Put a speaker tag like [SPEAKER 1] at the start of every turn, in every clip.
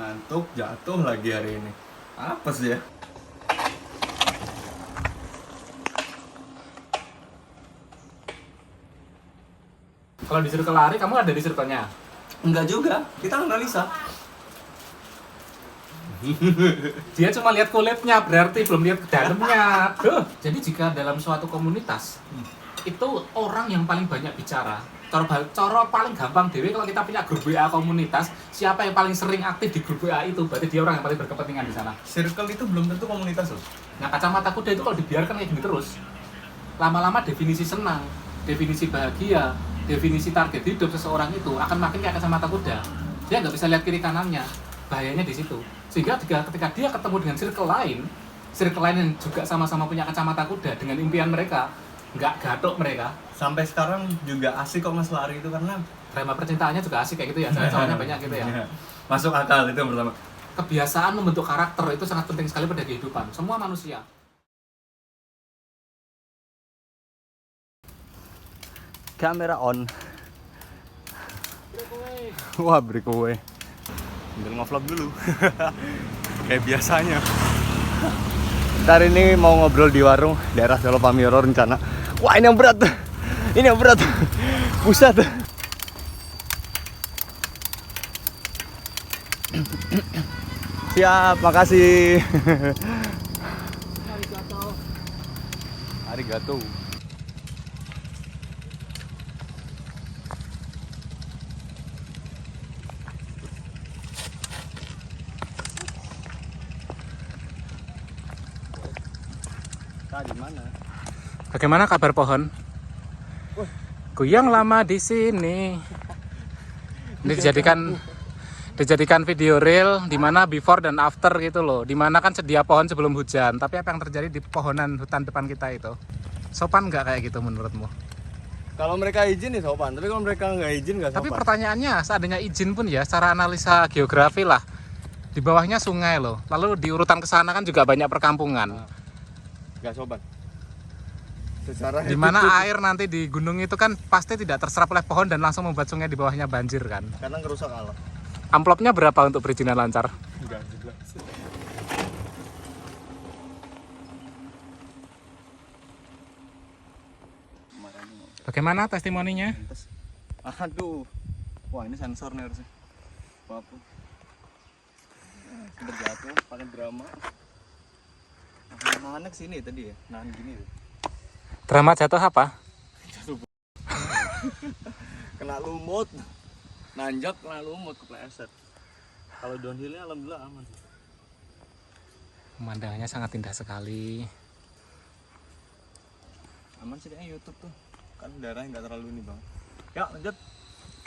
[SPEAKER 1] Ngantuk, jatuh lagi hari ini. Apa sih ya?
[SPEAKER 2] Kalau di circle lari, kamu ada di circle-nya?
[SPEAKER 1] Enggak juga, kita analisa.
[SPEAKER 2] Dia cuma lihat kulitnya, berarti belum lihat ke dalamnya. Jadi jika dalam suatu komunitas, itu orang yang paling banyak bicara. Cara paling gampang dewe kalau kita punya grup WA komunitas, siapa yang paling sering aktif di grup WA itu, berarti dia orang yang paling berkepentingan di sana.
[SPEAKER 1] Circle itu belum tentu komunitas loh.
[SPEAKER 2] Nah, kacamata kuda itu kalau dibiarkan kayak gini terus, lama-lama definisi senang, definisi bahagia, definisi target hidup seseorang itu akan makin kayak kacamata kuda. Dia nggak bisa lihat kiri kanannya, bahayanya di situ. Sehingga ketika dia ketemu dengan circle lain yang juga sama-sama punya kacamata kuda dengan impian mereka, nggak gatok mereka.
[SPEAKER 1] Sampai sekarang juga asik kok Mas lari itu karena
[SPEAKER 2] Drama percintaannya juga asik kayak gitu ya, soalnya banyak gitu ya.
[SPEAKER 1] masuk akal itu yang pertama.
[SPEAKER 2] Kebiasaan membentuk karakter itu sangat penting sekali pada kehidupan semua manusia.
[SPEAKER 1] Kamera on. Wah, breakaway. Sambil ngevlog dulu. Kayak biasanya. Ntar ini mau ngobrol di warung daerah Solo Pamioro rencana. Wah, ini yang berat. Ini yang berat. Pusat. Siap, makasih. Arigato. Di mana?
[SPEAKER 2] Bagaimana kabar pohon? Kuyang lama di sini. Ini dijadikan video reel di mana before dan after gitu loh. Di mana kan sedia pohon sebelum hujan, tapi apa yang terjadi di pohonan hutan depan kita itu? Sopan nggak kayak gitu menurutmu?
[SPEAKER 1] Kalau mereka izin ya sopan, tapi kalau mereka nggak izin nggak sopan.
[SPEAKER 2] Tapi pertanyaannya, seandainya izin pun ya, secara analisa geografi lah, di bawahnya sungai loh. Lalu di urutan ke sana kan juga banyak perkampungan.
[SPEAKER 1] Nggak sopan. Secara
[SPEAKER 2] Di mana air nanti di gunung itu kan pasti tidak terserap oleh pohon dan langsung membuat sungai di bawahnya banjir kan.
[SPEAKER 1] karena ngerusak alam.
[SPEAKER 2] Amplopnya berapa untuk perizinan lancar?
[SPEAKER 1] Enggak juga.
[SPEAKER 2] Bagaimana testimoninya?
[SPEAKER 1] Aduh. Wah, ini sensor nih harusnya. Apa? Sudah jatuh, pakai drama. Nahannya kesini tadi ya, nahan gini tuh.
[SPEAKER 2] Drama jatuh apa?
[SPEAKER 1] Kena lumut. Nanjak kena lumut kepleset. Kalau downhillnya alhamdulillah aman.
[SPEAKER 2] Pemandangannya sangat indah sekali.
[SPEAKER 1] Aman sih kayaknya YouTube tuh. Kan darahnya nggak terlalu ini bang. Ya lanjut.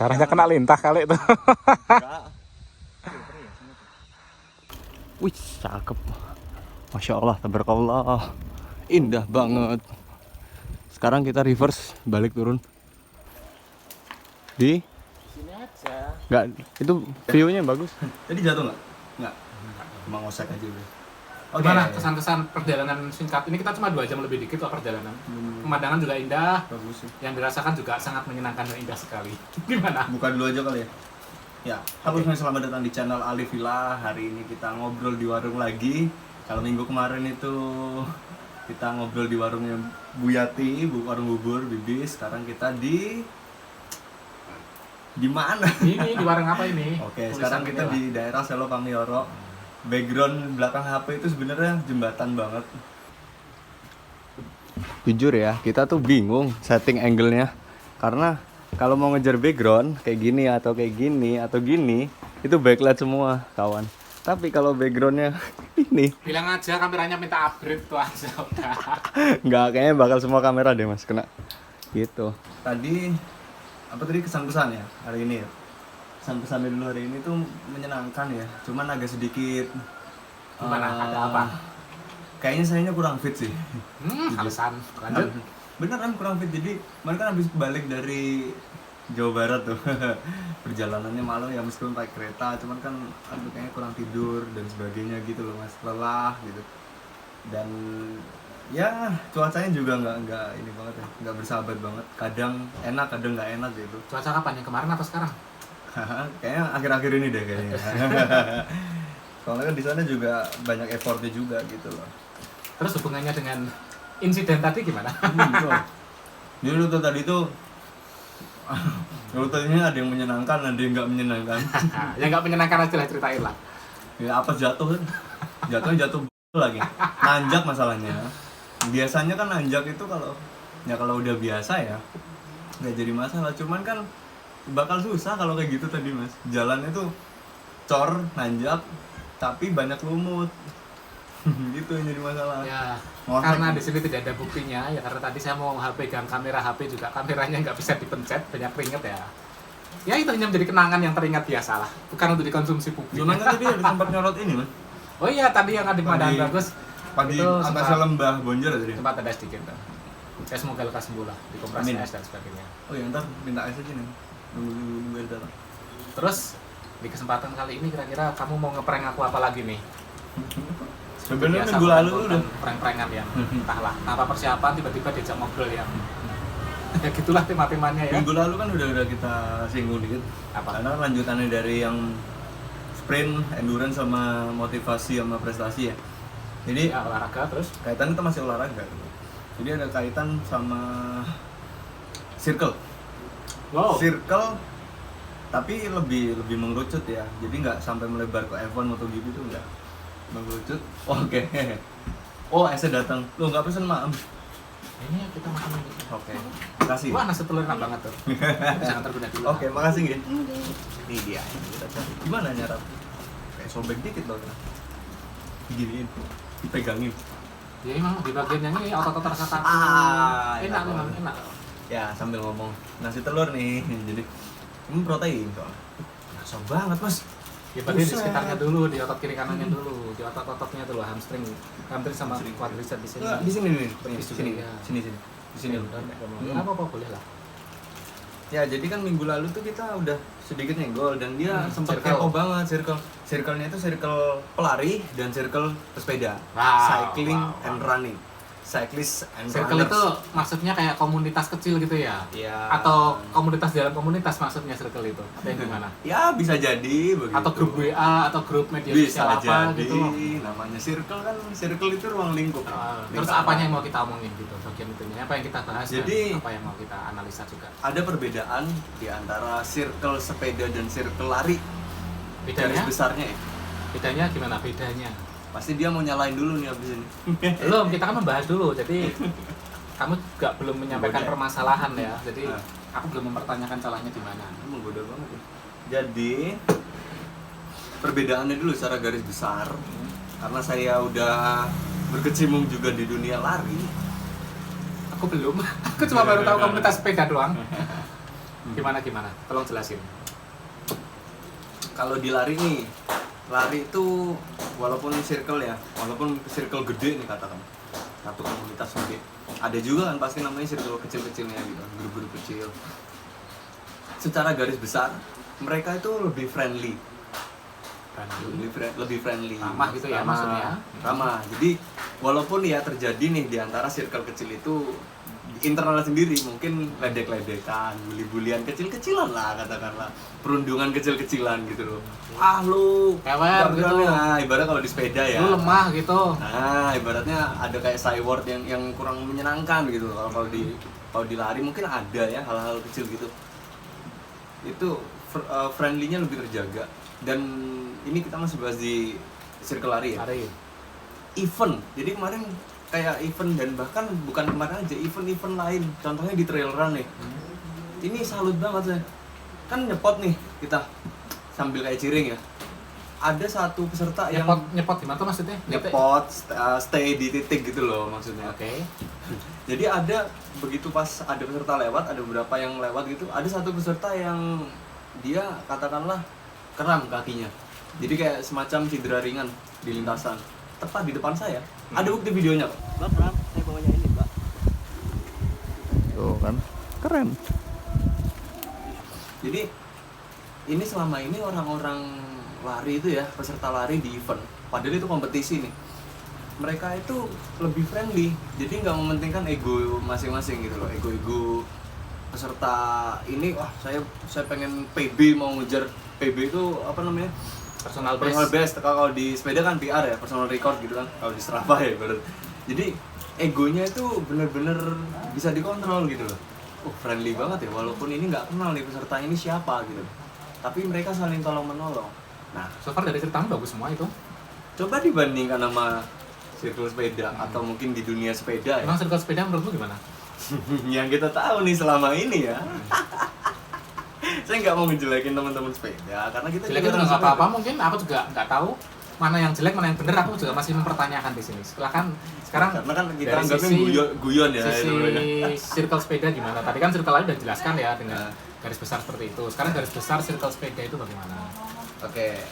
[SPEAKER 2] Darahnya kena lintah kali itu.
[SPEAKER 1] Enggak. Wih, cakep. Masya Allah, tabarakallah. Indah banget. Sekarang kita reverse, balik turun. Di
[SPEAKER 2] Sini aja.
[SPEAKER 1] Enggak, itu view-nya bagus. Tadi jatuh nggak? Nggak. Cuma ngosek aja udah.
[SPEAKER 2] Gimana kesan-kesan perjalanan singkat ini? Kita cuma 2 jam lebih dikit kok perjalanan. Pemandangan juga indah.
[SPEAKER 1] Bagus sih.
[SPEAKER 2] Yang dirasakan juga sangat menyenangkan dan indah sekali. Gimana?
[SPEAKER 1] Buka dulu aja kali ya. Ya, halo semuanya, selamat datang di channel Ali Villa. Hari ini kita ngobrol di warung lagi. Kalau minggu kemarin itu kita ngobrol di warungnya Bu Yati, warung bubur Bibis. Sekarang kita di mana?
[SPEAKER 2] Ini di warung apa ini?
[SPEAKER 1] Oke,
[SPEAKER 2] Tulisan
[SPEAKER 1] sekarang kita
[SPEAKER 2] inilah.
[SPEAKER 1] di daerah Solo Pamioro. Background belakang HP itu sebenarnya jembatan banget. Jujur ya, kita tuh bingung setting angle-nya. Karena kalau mau ngejar background kayak gini atau kayak gini atau gini, itu backlight semua, kawan. Tapi kalau backgroundnya ini,
[SPEAKER 2] Bilang aja kameranya minta upgrade tuh aja udah.
[SPEAKER 1] nggak, kayaknya bakal semua kamera deh mas kena. Gitu. Tadi apa tadi kesan-kesan ya hari ini ya? Kesan-kesannya dulu hari ini tuh menyenangkan ya. Cuman agak sedikit.
[SPEAKER 2] Gimana? Ada apa?
[SPEAKER 1] Kayaknya sayanya kurang fit sih.
[SPEAKER 2] Alasan. Lanjut.
[SPEAKER 1] Beneran kurang fit. Jadi kemarin kan habis balik dari Jawa Barat tuh. Perjalanannya malam ya meskipun pakai kereta, cuman kan aduh kayaknya kurang tidur dan sebagainya gitu loh mas, lelah gitu. Dan ya cuacanya juga nggak ini banget ya, nggak bersahabat banget. Kadang enak, kadang nggak enak gitu.
[SPEAKER 2] Cuaca kapan? Yang kemarin atau sekarang?
[SPEAKER 1] Kayaknya akhir-akhir ini deh kayaknya. Soalnya kan di sana juga banyak effortnya juga gitu loh.
[SPEAKER 2] Terus hubungannya dengan insiden tadi gimana?
[SPEAKER 1] Jadi rute tadi tuh rutenya ada yang menyenangkan, ada yang nggak menyenangkan.
[SPEAKER 2] Yang nggak menyenangkan aja lah, ceritain lah.
[SPEAKER 1] Ya apa jatuh kan? Jatuhnya jatuh lagi. Nanjak masalahnya. Biasanya kan nanjak itu kalau udah biasa ya nggak jadi masalah. Cuman kan bakal susah kalau kayak gitu tadi mas. Jalannya tuh cor, nanjak, tapi banyak lumut. Gitu yang jadi masalah.
[SPEAKER 2] Ya,
[SPEAKER 1] Ngorek.
[SPEAKER 2] karena di sini tidak ada buktinya ya, karena tadi saya mau pegang kamera HP juga, kameranya nggak bisa dipencet, banyak keringet ya. Ya itu hanya menjadi kenangan yang teringat biasa lah, bukan untuk dikonsumsi publik.
[SPEAKER 1] Cuman kan tadi ada sempat nyorot ini mas.
[SPEAKER 2] Oh iya, tadi yang ada pemandangan
[SPEAKER 1] Pagi-
[SPEAKER 2] bagus,
[SPEAKER 1] Pagi
[SPEAKER 2] itu
[SPEAKER 1] atasnya lembah Bonjer tadi.
[SPEAKER 2] sempat ada sedikit tuh. Ya semoga lekas sembuh lah, dikompresi
[SPEAKER 1] Amin.
[SPEAKER 2] es dan sebagainya.
[SPEAKER 1] Oh ya ntar minta es aja nih. Nunggu es datang.
[SPEAKER 2] Terus di kesempatan kali ini kira-kira kamu mau ngeprank aku apa lagi nih?
[SPEAKER 1] Sebenarnya
[SPEAKER 2] Biasa
[SPEAKER 1] minggu lalu tuh udah.
[SPEAKER 2] prank-prankan yang entahlah tanpa persiapan tiba-tiba diajak ngobrol yang ya gitulah tema-temanya ya.
[SPEAKER 1] Minggu lalu kan udah kita singgung dikit.
[SPEAKER 2] Apa?
[SPEAKER 1] Karena lanjutannya dari yang sprint, endurance sama motivasi sama prestasi ya. Jadi
[SPEAKER 2] Ya, olahraga terus
[SPEAKER 1] kaitan itu masih olahraga. Jadi ada kaitan sama circle.
[SPEAKER 2] wow.
[SPEAKER 1] Circle tapi lebih mengerucut ya. Jadi nggak sampai melebar ke F1 MotoGP itu nggak mengerucut. Oke. Oh, esnya datang. Lo nggak pesen maem?
[SPEAKER 2] Ini ya kita makan ini.
[SPEAKER 1] Oke. Makasih.
[SPEAKER 2] Wah, nasi telur enak banget tuh. Jangan terguna dulu.
[SPEAKER 1] Oke, makasih Gin. Ini dia. Kita cari. Gimana nyarap? Kayak sobek dikit loh. Diginiin, dipegangin.
[SPEAKER 2] Ya emang di bagian yang ini otot-otot rasa kaki. Enak
[SPEAKER 1] ya,
[SPEAKER 2] memang enak.
[SPEAKER 1] Ya sambil ngomong nasi telur nih. Jadi ini protein soalnya. Rasa banget mas.
[SPEAKER 2] Ya berarti di
[SPEAKER 1] Buset.
[SPEAKER 2] sekitarnya dulu, di otot kiri kanannya dulu, di otot-ototnya dulu, hamstring sama
[SPEAKER 1] Hamstring.
[SPEAKER 2] quadriceps di sini.
[SPEAKER 1] Nggak, di sini nih.
[SPEAKER 2] Di sini,
[SPEAKER 1] Sini,
[SPEAKER 2] ya.
[SPEAKER 1] sini, sini. Di sini.
[SPEAKER 2] Ya apa-apa boleh lah.
[SPEAKER 1] Ya jadi kan minggu lalu tuh kita udah sedikit nyenggol dan dia sempat
[SPEAKER 2] circle.
[SPEAKER 1] kepo banget circle-nya itu circle pelari dan circle pesepeda.
[SPEAKER 2] Wow,
[SPEAKER 1] Cycling
[SPEAKER 2] wow,
[SPEAKER 1] and running. Cyclist and
[SPEAKER 2] Circle
[SPEAKER 1] runners.
[SPEAKER 2] itu maksudnya kayak komunitas kecil gitu ya?
[SPEAKER 1] Ya.
[SPEAKER 2] Atau komunitas dalam komunitas maksudnya circle itu? Atau yang gimana?
[SPEAKER 1] Ya bisa jadi begitu.
[SPEAKER 2] Atau grup WA atau grup media
[SPEAKER 1] bisa
[SPEAKER 2] sosial apa
[SPEAKER 1] jadi.
[SPEAKER 2] gitu?
[SPEAKER 1] Namanya circle kan, circle itu ruang lingkup.
[SPEAKER 2] Terus apanya yang mau kita omongin gitu bagian itunya? Apa yang kita bahas
[SPEAKER 1] Jadi-
[SPEAKER 2] dan apa yang mau kita analisa juga?
[SPEAKER 1] Ada perbedaan di antara circle sepeda dan circle lari. Garis
[SPEAKER 2] Bedanya?
[SPEAKER 1] besarnya ya.
[SPEAKER 2] Bedanya gimana? Bedanya?
[SPEAKER 1] Pasti dia mau nyalain dulu nih abis ini.
[SPEAKER 2] Belum, kita kan membahas dulu. Jadi kamu juga belum menyampaikan
[SPEAKER 1] Boleh.
[SPEAKER 2] permasalahan ya. Jadi
[SPEAKER 1] Nah.
[SPEAKER 2] aku belum mempertanyakan salahnya di mana.
[SPEAKER 1] Menggoda banget ya. Jadi perbedaannya dulu secara garis besar. Karena saya udah berkecimpung juga di dunia lari.
[SPEAKER 2] Aku belum. Aku cuma baru tahu komunitas sepeda doang. Gimana? Tolong jelasin.
[SPEAKER 1] Kalau di lari nih, lari itu walaupun circle ya, walaupun circle gede nih katakan, satu komunitas gede, ada juga kan pasti namanya circle kecil-kecilnya gitu, grup-grup kecil. Secara garis besar, mereka itu lebih friendly, lebih friendly,
[SPEAKER 2] Ramah gitu ya maksudnya.
[SPEAKER 1] ramah. Jadi walaupun ya terjadi nih di antara circle kecil itu internal sendiri mungkin ledek-ledekan, bully-bulian kecil-kecilan lah katakanlah, perundungan kecil-kecilan gitu loh. Ah lu
[SPEAKER 2] Kewer gitu.
[SPEAKER 1] Nah, ibarat kalau di sepeda ya.
[SPEAKER 2] Lu lemah gitu.
[SPEAKER 1] Nah, ibaratnya ada kayak sideward yang kurang menyenangkan gitu. Kalau di lari mungkin ada ya hal-hal kecil gitu. Itu friendly-nya lebih terjaga. Dan ini kita masih bahas di circle lari ya.
[SPEAKER 2] Lari.
[SPEAKER 1] Event. Jadi kemarin kayak event dan bahkan bukan kemarin aja, event-event lain. Contohnya di trail run nih. Ini salut banget saya. Kan nyepot nih kita sambil kayak ciring ya. Ada satu peserta yang
[SPEAKER 2] Nyepot gimana tuh maksudnya?
[SPEAKER 1] nyepot stay di titik gitu loh maksudnya.
[SPEAKER 2] Oke.
[SPEAKER 1] Jadi ada begitu pas ada peserta lewat, ada beberapa yang lewat gitu, ada satu peserta yang dia katakanlah kram kakinya. Jadi kayak semacam cedera ringan di lintasan. Tepat di depan saya. Ada bukti videonya, Pak. Mbak, kram, saya bawanya ini, Mbak. Tuh kan, keren. Jadi ini selama ini orang-orang lari itu ya, peserta lari di event, padahal itu kompetisi nih, mereka itu lebih friendly, jadi nggak mementingkan ego masing-masing gitu loh, ego peserta ini, wah saya pengen PB, mau ngejar PB itu apa namanya?
[SPEAKER 2] Personal
[SPEAKER 1] Personal
[SPEAKER 2] best.
[SPEAKER 1] best. Kalau di sepeda kan PR ya, personal record gitu kan. Kalau di Strava ya bener. Jadi egonya itu bener-bener bisa dikontrol gitu loh. Friendly banget ya, walaupun ini nggak kenal nih peserta ini siapa gitu. Tapi mereka saling tolong menolong. Nah,
[SPEAKER 2] So far dari ceritamu bagus semua itu.
[SPEAKER 1] coba dibandingkan sama circle sepeda atau mungkin di dunia sepeda ya.
[SPEAKER 2] Emang circle sepeda menurutmu gimana?
[SPEAKER 1] Yang kita tahu nih selama ini ya. Saya nggak mau ngejelekin teman-teman sepeda karena kita
[SPEAKER 2] Jelek
[SPEAKER 1] juga
[SPEAKER 2] itu
[SPEAKER 1] orang
[SPEAKER 2] nggak
[SPEAKER 1] sepeda.
[SPEAKER 2] apa-apa, mungkin aku juga nggak tahu mana yang jelek mana yang benar, aku juga masih mempertanyakan di sini. Silakan sekarang
[SPEAKER 1] Karena kan kita
[SPEAKER 2] dari
[SPEAKER 1] anggapnya
[SPEAKER 2] sisi-
[SPEAKER 1] guyon ya.
[SPEAKER 2] sisi
[SPEAKER 1] sebenarnya.
[SPEAKER 2] circle sepeda gimana? Tadi kan circle lain udah jelaskan ya dengan
[SPEAKER 1] Nah.
[SPEAKER 2] garis besar seperti itu. Sekarang garis besar circle sepeda itu bagaimana?
[SPEAKER 1] Oke.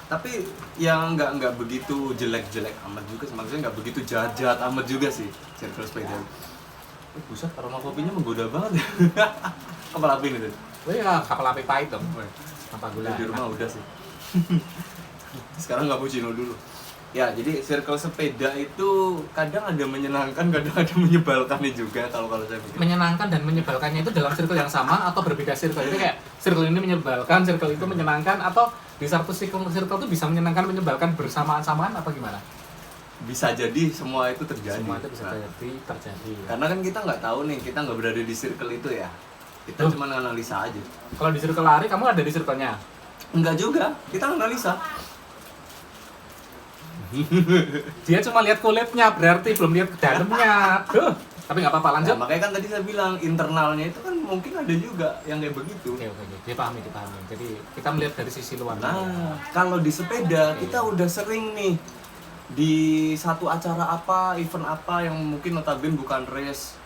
[SPEAKER 1] Tapi yang nggak begitu jelek-jelek amat juga, maksudnya nggak begitu jahat-jahat amat juga sih circle sepeda. Buset, aroma kopinya menggoda banget. Kepala api itu.
[SPEAKER 2] Oh ya kapal api pahit dong. Tanpa gula.
[SPEAKER 1] Di rumah udah sih. Sekarang nggak cappuccino dulu. Ya, jadi circle sepeda itu kadang ada menyenangkan, kadang ada menyebalkannya juga kalau saya pikir.
[SPEAKER 2] Menyenangkan dan menyebalkannya itu dalam circle yang sama atau berbeda circle? Itu kayak circle ini menyebalkan, circle itu menyenangkan, atau di satu circle itu bisa menyenangkan, menyebalkan bersamaan-samaan apa gimana?
[SPEAKER 1] Bisa jadi semua itu terjadi.
[SPEAKER 2] Semua itu bisa
[SPEAKER 1] Nah,
[SPEAKER 2] terjadi.
[SPEAKER 1] karena kan kita nggak tahu nih, kita nggak berada di circle itu ya. Kita
[SPEAKER 2] Loh.
[SPEAKER 1] cuma analisa aja.
[SPEAKER 2] Kalau di circle lari, kamu ada di circle-nya?
[SPEAKER 1] Enggak juga, kita analisa.
[SPEAKER 2] Dia cuma lihat kulitnya, berarti belum lihat ke dalamnya. Duh, tapi nggak apa-apa, lanjut.
[SPEAKER 1] Nah, makanya kan tadi saya bilang internalnya itu kan mungkin ada juga yang kayak begitu.
[SPEAKER 2] Oke, dipahami. Jadi kita melihat dari sisi luar.
[SPEAKER 1] Nah, kalau di sepeda
[SPEAKER 2] Oke.
[SPEAKER 1] kita udah sering nih di satu acara apa, event apa yang mungkin notabene bukan race,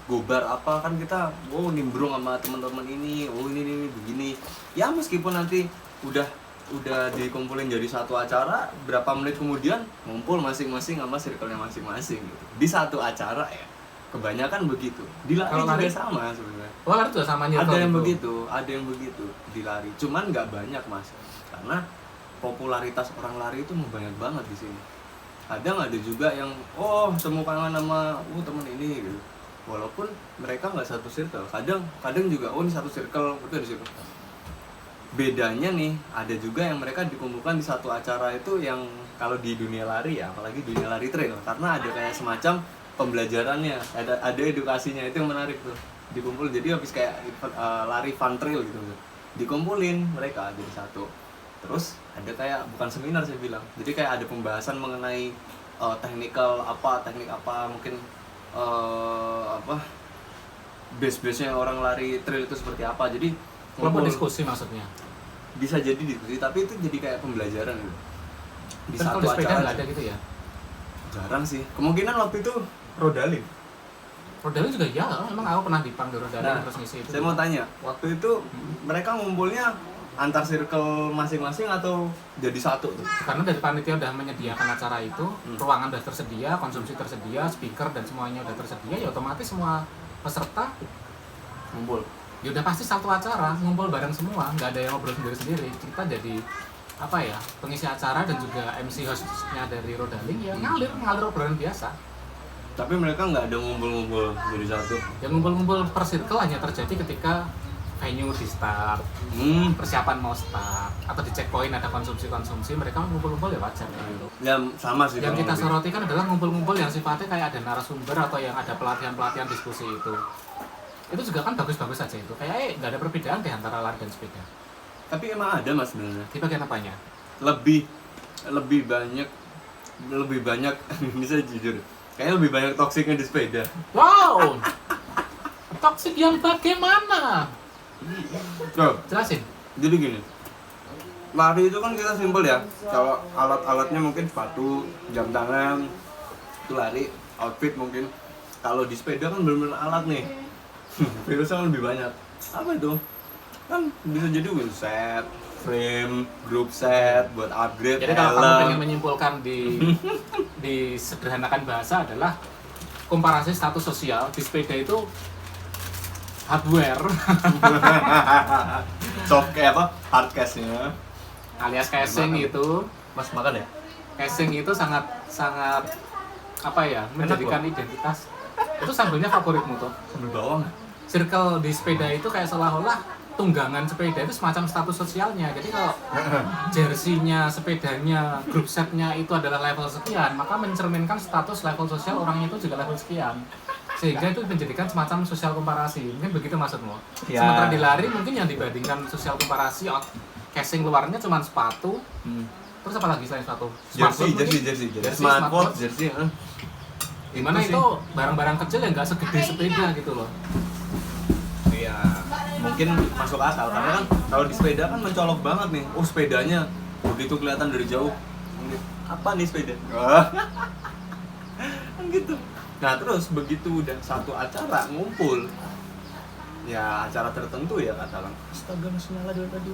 [SPEAKER 1] gobar apa, kan kita nimbrung sama teman-teman ini, ini begini. Ya meskipun nanti udah dikumpulin jadi satu acara, berapa menit kemudian ngumpul masing-masing sama circle-nya masing-masing gitu. Di satu acara ya. Kebanyakan begitu. Di lari
[SPEAKER 2] Kalau
[SPEAKER 1] juga
[SPEAKER 2] lari?
[SPEAKER 1] sama sebenarnya.
[SPEAKER 2] Oh, lari juga sama
[SPEAKER 1] Ada yang
[SPEAKER 2] gitu.
[SPEAKER 1] begitu di lari. Cuman nggak banyak mas, karena popularitas orang lari itu banyak banget di sini. Kadang ada juga yang temu kangen sama temen ini gitu. Walaupun mereka nggak satu circle. Kadang juga ini satu circle, itu ada circle. Bedanya nih, ada juga yang mereka dikumpulkan di satu acara itu yang kalau di dunia lari ya, apalagi dunia lari trail, karena ada kayak semacam pembelajarannya, ada edukasinya, itu yang menarik tuh. Dikumpul jadi habis kayak lari fun trail gitu. Dikumpulin mereka jadi satu. Terus ada kayak bukan seminar saya bilang. Jadi kayak ada pembahasan mengenai teknik apa mungkin base-nya orang lari trail itu seperti apa. Jadi
[SPEAKER 2] Kelompok
[SPEAKER 1] ngumpul.
[SPEAKER 2] diskusi maksudnya.
[SPEAKER 1] Bisa jadi diskusi, tapi itu jadi kayak pembelajaran gitu. Di
[SPEAKER 2] Tapi kalau
[SPEAKER 1] satu
[SPEAKER 2] di sepeda
[SPEAKER 1] acara
[SPEAKER 2] nggak ada gitu ya?
[SPEAKER 1] jarang sih. Kemungkinan waktu itu Rodalin.
[SPEAKER 2] Rodalin juga ya, emang aku pernah dipanggil Rodalin
[SPEAKER 1] Nah,
[SPEAKER 2] terus ngisi itu.
[SPEAKER 1] saya mau tanya, waktu itu mereka ngumpulnya antar circle masing-masing atau jadi satu tuh?
[SPEAKER 2] Karena dari panitia udah menyediakan acara itu, ruangan udah tersedia, konsumsi tersedia, speaker dan semuanya udah tersedia, ya otomatis semua peserta
[SPEAKER 1] Ngumpul.
[SPEAKER 2] ya udah pasti satu acara, ngumpul bareng semua, nggak ada yang ngobrol sendiri-sendiri. Kita jadi apa ya, pengisi acara dan juga MC hostnya dari Rodalin ya ngalir obrolan biasa.
[SPEAKER 1] Tapi mereka nggak ada ngumpul-ngumpul jadi satu.
[SPEAKER 2] Yang ngumpul-ngumpul per circle hanya terjadi ketika venue di start, persiapan mau start, atau di checkpoint ada konsumsi, mereka ngumpul-ngumpul ya wajar gitu.
[SPEAKER 1] Ya sama sih.
[SPEAKER 2] Yang
[SPEAKER 1] kurang
[SPEAKER 2] kita
[SPEAKER 1] lebih.
[SPEAKER 2] soroti kan adalah ngumpul-ngumpul yang sifatnya kayak ada narasumber atau yang ada pelatihan-pelatihan diskusi itu. Itu juga kan bagus-bagus saja itu. Kayak nggak ada perbedaan deh antara lari dan sepeda.
[SPEAKER 1] Tapi emang ada mas sebenarnya.
[SPEAKER 2] Di bagian apanya?
[SPEAKER 1] Lebih banyak ini saya jujur. Kayaknya lebih banyak toksiknya di sepeda.
[SPEAKER 2] Wow! Toxic yang bagaimana? Jelasin.
[SPEAKER 1] Jadi gini, lari itu kan kita simpel ya. Kalau alat-alatnya mungkin sepatu, jam tangan, itu lari, outfit mungkin. Kalau di sepeda kan benar-benar alat nih. Virusnya kan lebih banyak. Apa itu? Kan bisa jadi wheel set, frame, group set, buat upgrade,
[SPEAKER 2] Jadi kalau kamu
[SPEAKER 1] helm.
[SPEAKER 2] pengen menyimpulkan di sederhanakan bahasa adalah komparasi status sosial di sepeda itu hardware
[SPEAKER 1] Soft kayak apa? Hard case-nya.
[SPEAKER 2] alias casing itu.
[SPEAKER 1] Mas makan ya?
[SPEAKER 2] Casing itu sangat apa ya, menjadikan identitas. Itu sambelnya favoritmu tuh.
[SPEAKER 1] Sambil bawang.
[SPEAKER 2] circle di sepeda itu kayak seolah-olah tunggangan sepeda itu semacam status sosialnya. Jadi kalau jersey-nya, sepedanya, grup setnya itu adalah level sekian, maka mencerminkan status level sosial orangnya itu juga level sekian. Sehingga itu menjadikan semacam sosial komparasi. Mungkin begitu maksudmu.
[SPEAKER 1] Ya.
[SPEAKER 2] Sementara di lari mungkin yang dibandingkan sosial komparasi, casing luarnya cuma sepatu. Terus apa lagi selain sepatu?
[SPEAKER 1] Jersey, smartwatch, jersey.
[SPEAKER 2] Dimana itu barang-barang kecil yang nggak segede sepeda gitu loh.
[SPEAKER 1] Iya, mungkin masuk akal karena kan kalau di sepeda kan mencolok banget nih. Oh, sepedanya begitu kelihatan dari jauh. Apa nih sepeda? Kan gitu. Nah, terus begitu udah satu acara ngumpul. Ya, acara tertentu ya katakan. Astaga, masih nyala dari tadi.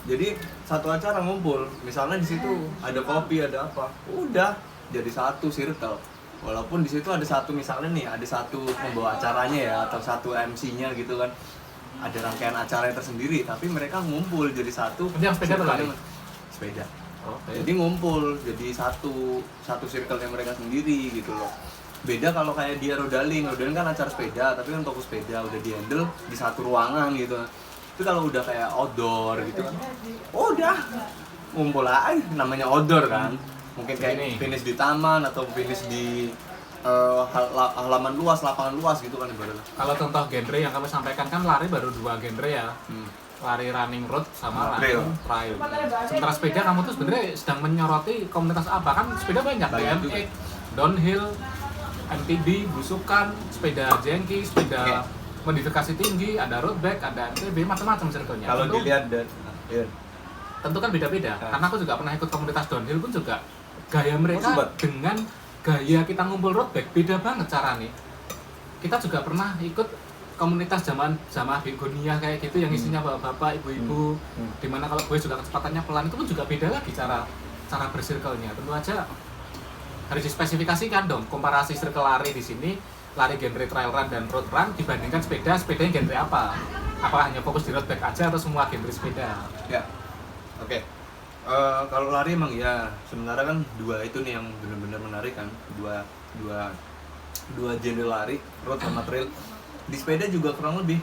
[SPEAKER 1] Jadi satu acara ngumpul, misalnya di situ ada kopi, ada apa. Udah jadi satu circle. Walaupun di situ ada satu misalnya nih, ada satu pembawa acaranya ya atau satu MC-nya gitu kan. Ada rangkaian acara tersendiri, tapi mereka ngumpul jadi satu.
[SPEAKER 2] Yang sepeda atau lari?
[SPEAKER 1] Sepeda.
[SPEAKER 2] Okay.
[SPEAKER 1] Jadi ngumpul jadi satu circle-nya mereka sendiri gitu loh. Beda kalau kayak dia rodaling kan acara sepeda, tapi kan toko sepeda udah di-handle di satu ruangan gitu. Itu kalau udah kayak outdoor gitu kan. Oh, udah ngumpul aja namanya outdoor kan. Mungkin kayak finish di taman atau finish di halaman luas, lapangan luas gitu kan ibaratnya.
[SPEAKER 2] Kalau contoh genre yang kamu sampaikan kan lari baru 2 genre ya. Lari running road sama
[SPEAKER 1] Trail.
[SPEAKER 2] Trail. Sementara sepeda kamu tuh sebenarnya sedang menyoroti komunitas apa? Kan sepeda banyak, BMX, downhill, MTB, busukan, sepeda jengki, sepeda modifikasi tinggi, ada road bike, ada MTB, macam-macam circle-nya.
[SPEAKER 1] Kalau dilihat dan
[SPEAKER 2] tentu kan beda-beda. Karena aku juga pernah ikut komunitas downhill pun juga gaya mereka dengan gaya kita ngumpul road bike beda banget caranya. Kita juga pernah ikut komunitas zaman begonia kayak gitu yang isinya bapak-bapak, ibu-ibu, dimana kalau gue juga kecepatannya pelan itu pun juga beda lagi cara bersirkelnya. Tentu aja harus dispesifikasikan dong komparasi circle lari di sini, lari genre trail run dan road run dibandingkan sepedanya genre apa? Apakah hanya fokus di road bike aja atau semua genre sepeda?
[SPEAKER 1] Ya, oke. Kalau lari emang ya sebenarnya kan dua itu nih yang benar-benar menarik kan, dua genre lari, road sama trail. Di sepeda juga kurang lebih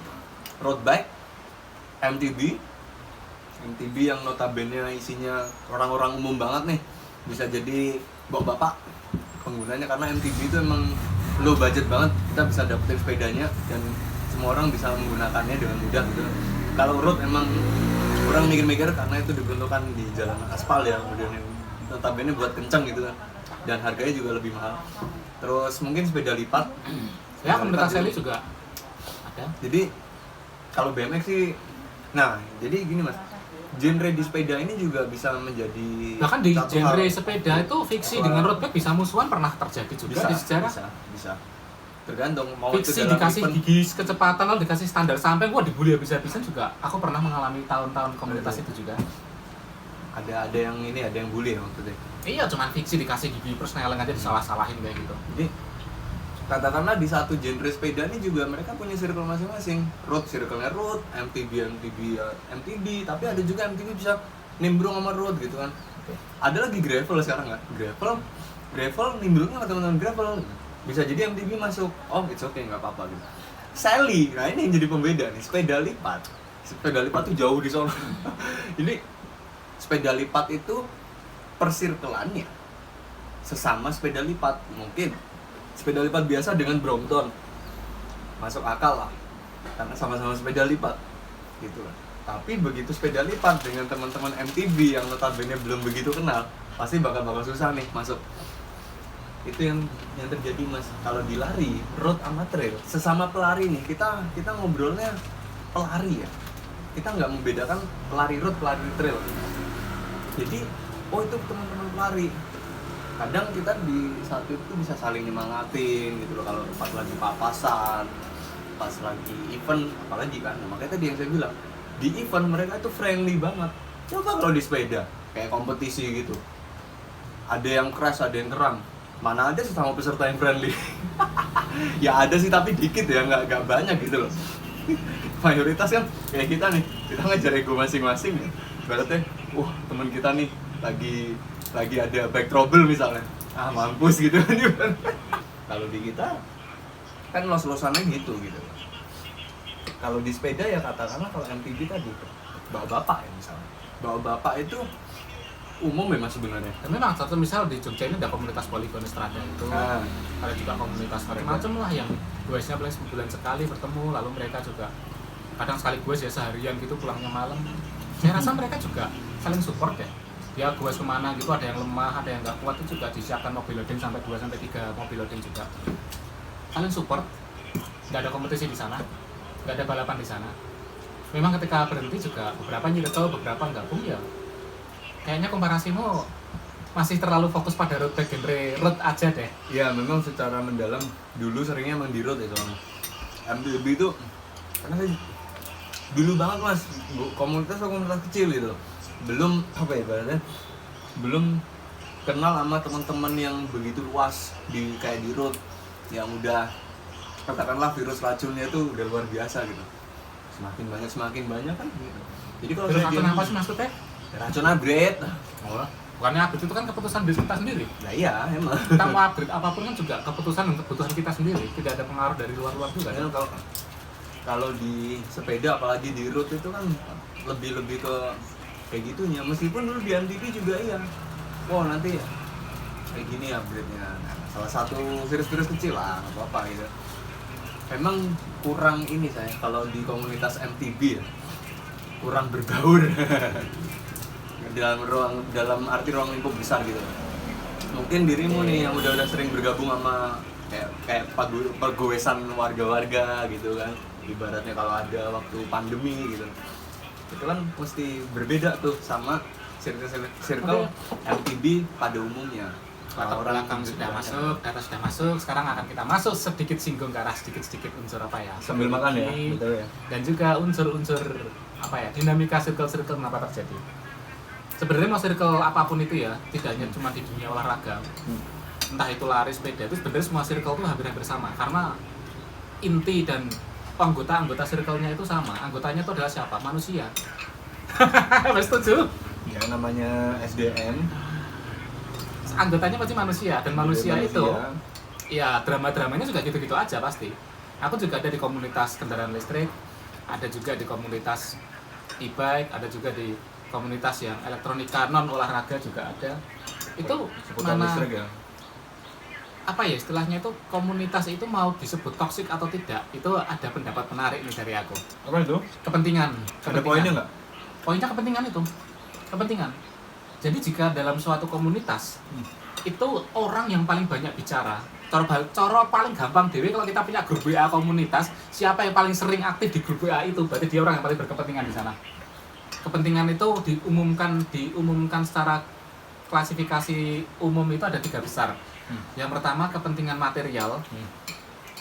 [SPEAKER 1] road bike, MTB yang notabene isinya orang-orang umum banget nih, bisa jadi bapak penggunanya karena MTB itu emang low budget banget, kita bisa dapetin sepedanya dan semua orang bisa menggunakannya dengan mudah gitu. Kalau road emang orang mikir-mikir karena itu diperuntukkan di jalan aspal ya, kemudian notabene buat kenceng gitu kan, dan harganya juga lebih mahal. Terus mungkin sepeda lipat
[SPEAKER 2] ya, komunitas Sally juga ada.
[SPEAKER 1] Jadi kalau BMX sih, nah jadi gini mas, genre di sepeda ini juga bisa menjadi
[SPEAKER 2] bahkan di genre sepeda itu fiksi dengan road bike bisa musuhan, pernah terjadi juga di sejarah.
[SPEAKER 1] Bisa tergantung mau
[SPEAKER 2] fiksi
[SPEAKER 1] itu dalam
[SPEAKER 2] dikasih
[SPEAKER 1] event.
[SPEAKER 2] gigi kecepatan lalu dikasih standar sampai gua dibully habis-habisan juga. Aku pernah mengalami tahun-tahun komunitas itu juga.
[SPEAKER 1] Ada yang ini, ada yang bully ya maksudnya.
[SPEAKER 2] Iya, cuman fiksi dikasih gigi persneling aja disalah-salahin kayak gitu.
[SPEAKER 1] Jadi katakanlah di satu genre sepeda ini juga mereka punya circle masing-masing. Road circle-nya road, MTB ya MTB, tapi ada juga MTB bisa nimbrung sama road gitu kan. Ada lagi gravel sekarang nggak? Gravel nimbrungnya sama teman-teman gravel. Bisa jadi MTB masuk. Oh, it's okay, nggak apa-apa gitu. Sally, nah ini yang jadi pembeda nih, sepeda lipat. Sepeda lipat tuh jauh di sono. Jadi sepeda lipat itu persirkelannya sesama sepeda lipat, mungkin sepeda lipat biasa dengan Brompton masuk akal lah karena sama-sama sepeda lipat gitu lah. Tapi begitu sepeda lipat dengan teman-teman MTB yang notabene belum begitu kenal, pasti bakal susah nih masuk. Itu yang terjadi mas. Kalau di lari road sama trail, sesama pelari nih, kita ngobrolnya pelari ya, kita nggak membedakan pelari road, pelari trail. Jadi oh itu teman-teman pelari, kadang kita di saat itu bisa saling nyemangatin gitu loh, kalau pas lagi papasan, pas lagi event apalagi kan. Nah, makanya tadi yang saya bilang, di event mereka itu friendly banget. Coba kalau di sepeda kayak kompetisi gitu, ada yang crash, ada yang keram, mana ada sesama peserta yang friendly. Ya ada sih tapi dikit ya, nggak banyak gitu loh. Mayoritas kan kayak kita nih, kita ngejar ego masing-masing ya. Berarti wah teman kita nih lagi ada back trouble misalnya, mampus gitu kan. Kalau di kita kan los-losannya gitu. kalau di sepeda ya katakanlah kalau MTB tadi bawa bapak ya misalnya, bawa bapak itu umum memang sebenarnya.
[SPEAKER 2] Dan memang satu misal di Jogja ini ada komunitas Polygon Strada itu, ada juga komunitas macam-macam lah yang goesnya paling sebulan sekali bertemu, lalu mereka juga kadang sekali goes ya seharian gitu pulangnya malam. Saya rasa mereka juga saling support ya. Dia goes kemana gitu, ada yang lemah, ada yang nggak kuat itu juga disiapkan mobil loading sampai 2 sampai 3 mobil loading juga. Saling support, nggak ada kompetisi di sana, nggak ada balapan di sana. Memang ketika berhenti juga beberapa nyirkel, beberapa gabung ya. Kayaknya komparasimu masih terlalu fokus pada road bike genre road aja deh.
[SPEAKER 1] Ya memang secara mendalam dulu seringnya emang di road itu. MTB itu karena saya dulu banget mas, komunitas kecil gitu, belum apa ya ibaratnya, belum kenal sama teman-teman yang begitu luas di kayak di road, yang udah katakanlah virus racunnya itu udah luar biasa gitu, semakin banyak kan gitu. Jadi kalau
[SPEAKER 2] Terus
[SPEAKER 1] saya
[SPEAKER 2] racun apa sih maksudnya?
[SPEAKER 1] racun upgrade,
[SPEAKER 2] Oh, bukannya upgrade itu kan keputusan diri kita sendiri.
[SPEAKER 1] nah iya emang.
[SPEAKER 2] Kita mau upgrade apapun kan juga keputusan dan kebutuhan kita sendiri, tidak ada pengaruh dari luar-luar juga.
[SPEAKER 1] Kadang kalau di sepeda apalagi di road itu kan lebih ke kayak gitunya, meskipun dulu di MTB juga iya, wah nanti kayak gini upgrade-nya, nah, salah satu virus-virus kecil lah nggak apa-apa gitu. Emang kurang ini saya kalau di komunitas MTB ya, kurang berbaur dalam arti ruang lingkup besar gitu. Mungkin dirimu nih yang udah sering bergabung sama kayak pergoesan warga-warga gitu kan, ibaratnya kalau ada waktu pandemi gitu, itu kan mesti berbeda tuh sama circle MTB pada umumnya.
[SPEAKER 2] Latar belakang sudah masuk, data sudah masuk, sekarang akan kita masuk sedikit singgung ke arah sedikit unsur apa ya?
[SPEAKER 1] Sambil makan ya, betul ya.
[SPEAKER 2] Dan juga unsur-unsur apa ya? Dinamika circle-circle kenapa terjadi? Sebenarnya mau circle apapun itu ya, tidak hanya cuma di dunia olahraga. Entah itu lari, sepeda, itu sebenarnya semua circle itu hampir sama karena inti dan anggota circle-nya itu sama. Anggotanya itu adalah siapa? Manusia. Mas setuju?
[SPEAKER 1] Ya namanya SDM.
[SPEAKER 2] Anggotanya pasti manusia dan manusia itu ya drama-dramanya juga gitu-gitu aja pasti. Aku juga ada di komunitas kendaraan listrik, ada juga di komunitas e-bike, ada juga di komunitas yang elektronika non olahraga juga ada. Itu
[SPEAKER 1] seputar
[SPEAKER 2] mana
[SPEAKER 1] listrik ya.
[SPEAKER 2] apa ya istilahnya itu, komunitas itu mau disebut toksik atau tidak, itu ada pendapat menarik nih dari aku.
[SPEAKER 1] Apa itu?
[SPEAKER 2] Kepentingan.
[SPEAKER 1] Ada poinnya nggak?
[SPEAKER 2] Poinnya kepentingan itu. Kepentingan. Jadi jika dalam suatu komunitas itu orang yang paling banyak bicara, cara paling gampang dewe kalau kita punya grup WA komunitas, siapa yang paling sering aktif di grup WA itu berarti dia orang yang paling berkepentingan di sana. Kepentingan itu diumumkan secara klasifikasi umum itu ada 3 besar. Yang pertama kepentingan material,